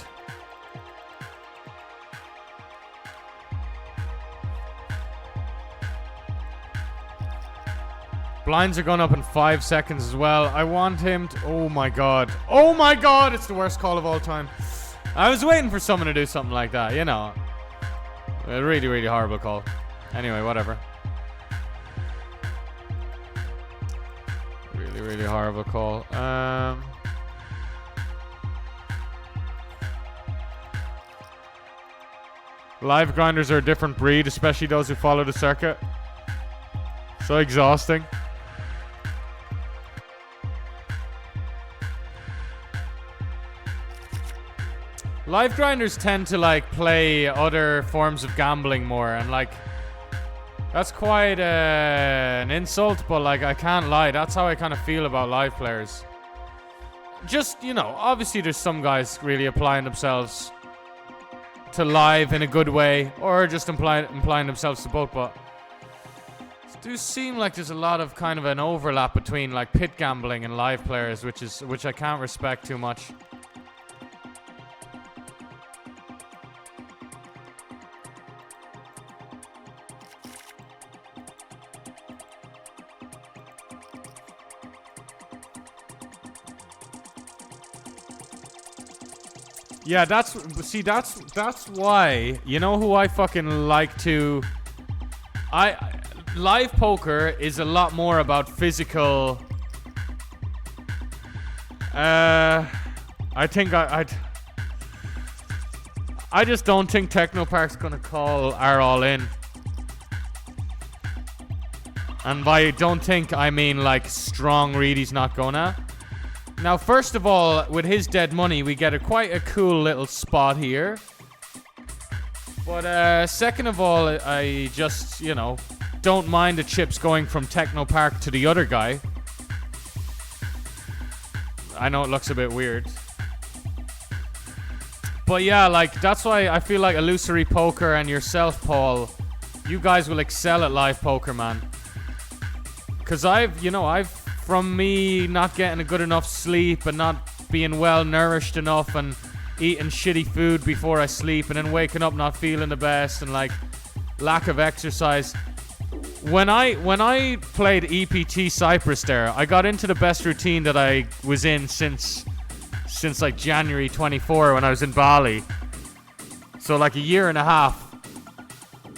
D: Blinds are going up in 5 seconds as well. I want him to... Oh my god. Oh my god! It's the worst call of all time. I was waiting for someone to do something like that, you know. A really, really horrible call. Anyway, whatever. Really, really horrible call. Live grinders are a different breed, especially those who follow the circuit. So exhausting. Live grinders tend to like play other forms of gambling more, and like that's quite an insult, but like I can't lie, that's how I kind of feel about live players. Just, you know, obviously there's some guys really applying themselves to live in a good way, or just implying themselves to both, but it does seem like there's a lot of kind of an overlap between like pit gambling and live players, which I can't respect too much. Yeah, that's why, you know who I fucking like to... Live poker is a lot more about physical... I think I just don't think Technopark's gonna call our all in. And by don't think, I mean like strong read he's not gonna. Now, first of all, with his dead money, we get quite a cool little spot here. But second of all, I just, you know, don't mind the chips going from Technopark to the other guy. I know it looks a bit weird. But yeah, like, that's why I feel like Illusory Poker and yourself, Paul, you guys will excel at live poker, man. Because from me not getting a good enough sleep and not being well nourished enough and eating shitty food before I sleep and then waking up not feeling the best and like lack of exercise. When I played EPT Cyprus there, I got into the best routine that I was in since like January 24 when I was in Bali. So like a year and a half.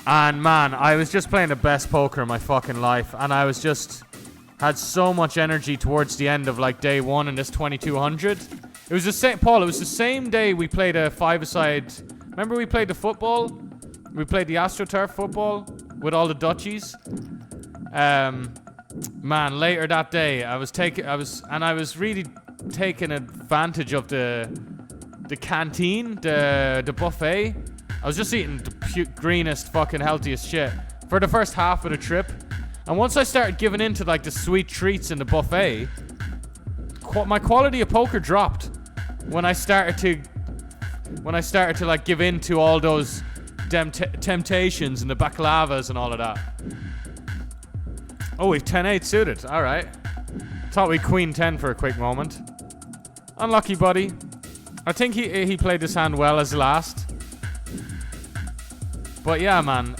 D: And man, I was just playing the best poker in my fucking life, and I was just had so much energy towards the end of like day one in this 2200. It was the same, Paul, it was the same day we played a five-a-side. Remember we played the football? We played the AstroTurf football with all the Dutchies. Man, later that day, I was really taking advantage of the canteen, the buffet. I was just eating the greenest, fucking healthiest shit for the first half of the trip. And once I started giving in to like the sweet treats in the buffet, my quality of poker dropped. When I started to like give in to all those temptations and the baklavas and all of that. Oh, we've 10-8 suited. All right. Thought we queen 10 for a quick moment. Unlucky, buddy. I think he played this hand well as last. But yeah, man.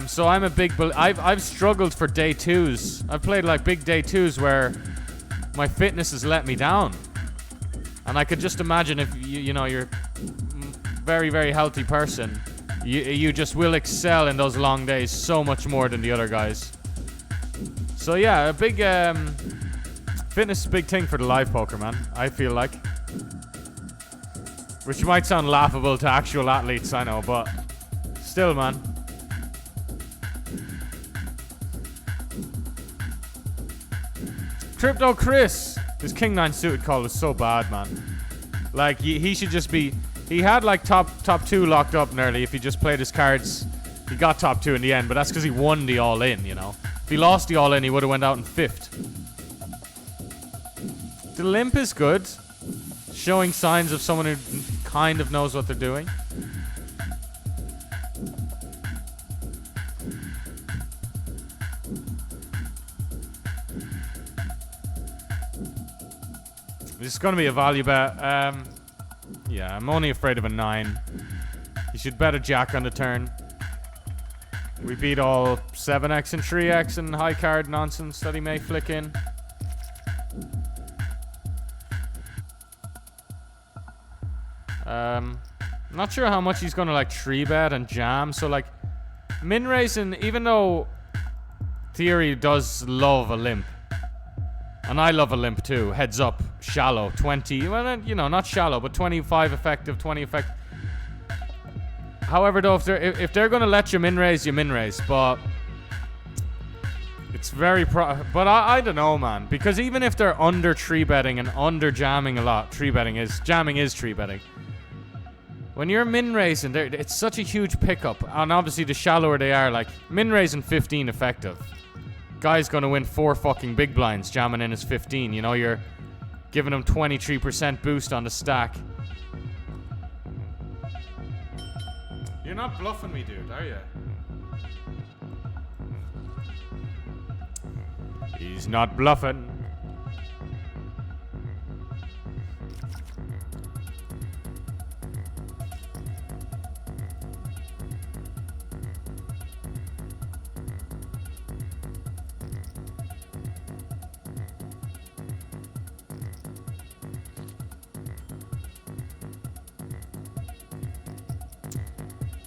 D: So I'm a big... I've struggled for day twos. I've played like big day twos where my fitness has let me down. And I could just imagine if you're a very, very healthy person,
A: you just will excel in those long days so much more than the other guys. So yeah, a big fitness is a big thing for the live poker, man. I feel like, which might sound laughable to actual athletes, I know, but still, man. Crypto Chris, his King 9 suited call was so bad, man. Like he should just be. He had like top 2 locked up nearly. If he just played his cards, he got top 2 in the end. But that's because he won the all in, you know. If he lost the all in, he would have went out in 5th. The limp is good, showing signs of someone who kind of knows what they're doing. This is going to be a value bet. Yeah, I'm only afraid of a 9. You should bet a jack on the turn. We beat all 7x and 3x and high card nonsense that he may flick in. I'm not sure how much he's going to like 3-bet and jam. So like min raising, even though theory does love a limp. And I love a limp too. Heads up, shallow, 20. Well, you know, not shallow, but 25 effective, 20 effective. However, though, if they're gonna let you min raise, you min raise. But it's very but I don't know, man. Because even if they're under 3-betting and under jamming a lot, jamming is 3-betting. When you're min raising, it's such a huge pickup. And obviously, the shallower they are, like min raising 15 effective. Guy's gonna win 4 fucking big blinds, jamming in his 15. You know, you're giving him 23% boost on the stack. You're not bluffing me, dude, are you? He's not bluffing.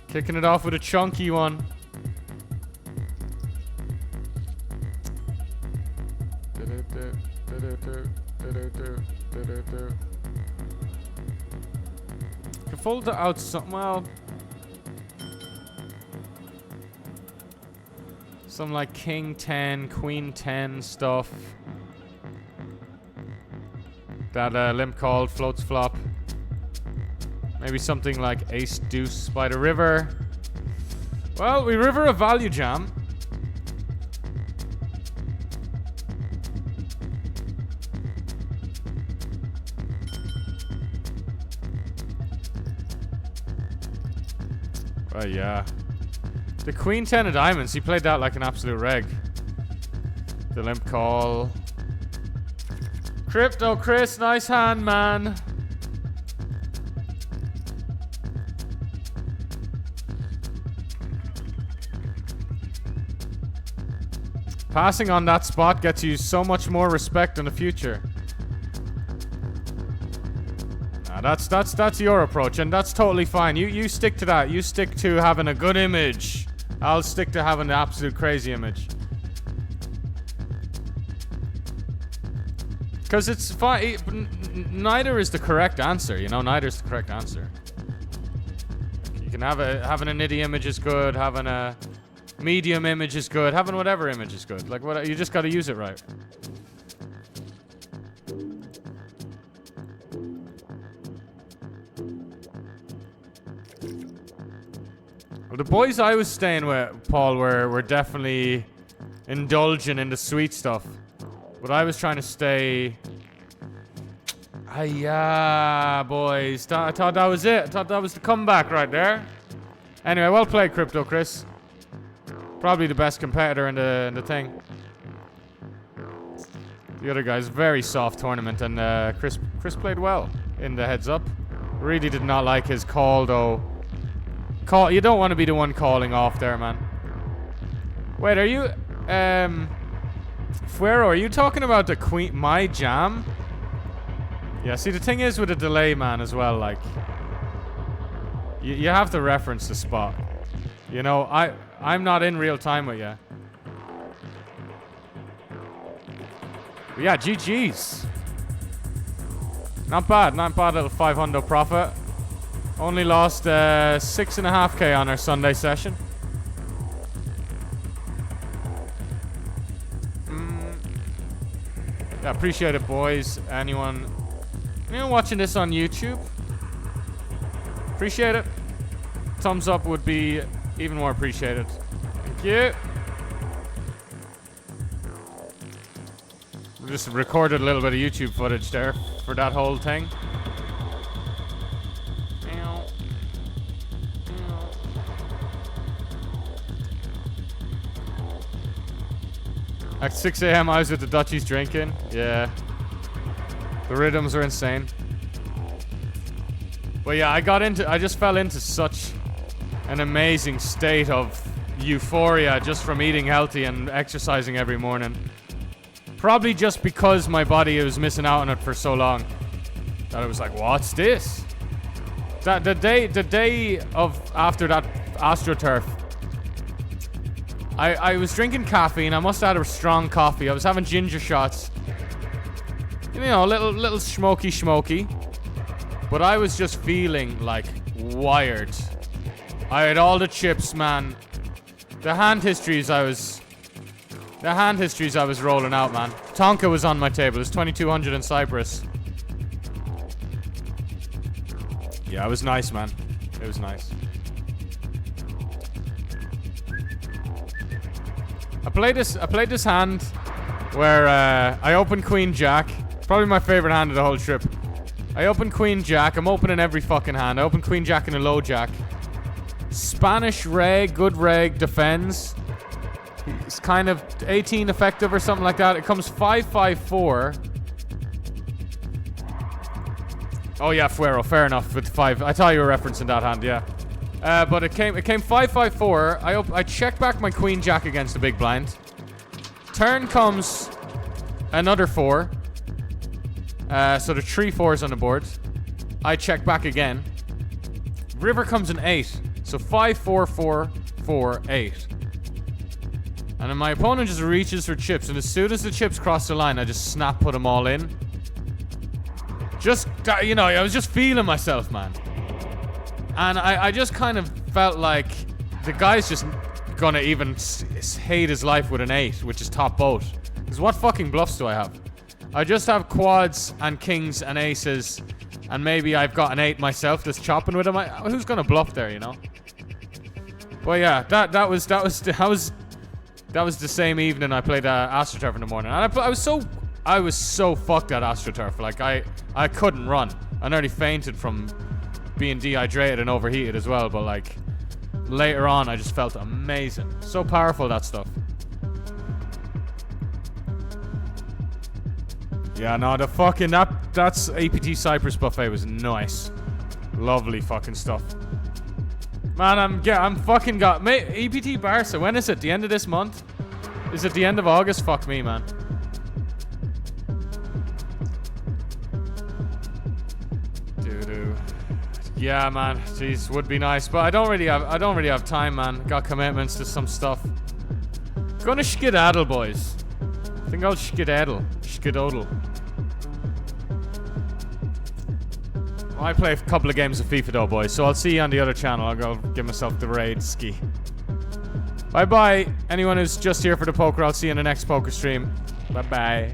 A: Kicking it off with a chunky one. Can fold it out some, well, some like King 10, Queen 10 stuff. That limp called floats flop. Maybe something like Ace Deuce by the river. Well, we river a value jam. Oh yeah. The Queen 10 of diamonds, he played that like an absolute reg. The limp call. Crypto Chris, nice hand, man. Passing on that spot gets you so much more respect in the future. Nah, that's your approach, and that's totally fine. You stick to that. You stick to having a good image. I'll stick to having the absolute crazy image. Because it's fine. Neither is the correct answer. You know, neither is the correct answer. You can having a nitty image is good. Having a medium image is good. Having whatever image is good. Like what, you just got to use it right. Well, the boys I was staying with, Paul, were definitely indulging in the sweet stuff. But I was trying to stay. Yeah, boys. I thought that was it. I thought that was the comeback right there. Anyway, well played, Crypto Chris. Probably the best competitor in the thing. The other guy's very soft tournament, and Chris played well in the heads up. Really did not like his call though. You don't want to be the one calling off there, man. Wait, are you Fuero, are you talking about the Queen my jam? Yeah, see the thing is with the delay, man, as well, like you have to reference the spot. You know, I'm not in real time with you. But yeah, GG's. Not bad little 500 profit. Only lost 6.5k on our Sunday session. Yeah, appreciate it, boys. Anyone watching this on YouTube? Appreciate it. Thumbs up would be even more appreciated. Thank you. We just recorded a little bit of YouTube footage there for that whole thing. At 6 a.m. I was with the Dutchies drinking. Yeah. The rhythms are insane. But yeah, I just fell into such an amazing state of euphoria just from eating healthy and exercising every morning. Probably just because my body was missing out on it for so long. That I was like, what's this? The day of after that AstroTurf, I was drinking caffeine. I must have had a strong coffee. I was having ginger shots. You know, little smoky. But I was just feeling like wired. I had all the chips, man. The hand histories I was rolling out, man. Tonka was on my table. It was 2200 in Cyprus. Yeah, it was nice, man. It was nice. I played this hand where I opened Queen Jack. Probably my favorite hand of the whole trip. I opened Queen Jack. I'm opening every fucking hand. I opened Queen Jack and a low jack. Spanish reg, good reg, defends. It's kind of 18 effective or something like that. It comes 5-5-4. Oh yeah, Fuero. Fair enough with 5. I thought you were referencing that hand, yeah. But it came 5-5-4. I check back my Queen Jack against the big blind. Turn comes another 4. So the 3 4s on the board. I check back again. River comes an 8. So 5-4-4-4-8. And then my opponent just reaches for chips, and as soon as the chips cross the line, I just snap put them all in. Just, you know, I was just feeling myself, man. And I just kind of felt like the guy's just gonna even hate his life with an 8, which is top boat. Because what fucking bluffs do I have? I just have quads and kings and aces, and maybe I've got an 8 myself that's chopping with him. Who's gonna bluff there, you know? But yeah, that was the same evening I played AstroTurf in the morning, and I was so fucked at AstroTurf. Like I couldn't run. I nearly fainted from being dehydrated and overheated as well. But like later on, I just felt amazing. So powerful, that stuff. Yeah, no, the fucking that's APT Cyprus buffet was nice. Lovely fucking stuff. Man, I'm fucking got APT Barca. When is it? The end of this month? Is it the end of August? Fuck me, man. Doo-doo. Yeah, man. Jeez, would be nice, but I don't really have time, man. Got commitments to some stuff. Gonna skedaddle, boys. I think I'll skedaddle. I play a couple of games of FIFA though, boys, so I'll see you on the other channel. I'll go give myself the raid ski. Bye bye. Anyone who's just here for the poker, I'll see you in the next poker stream. Bye bye.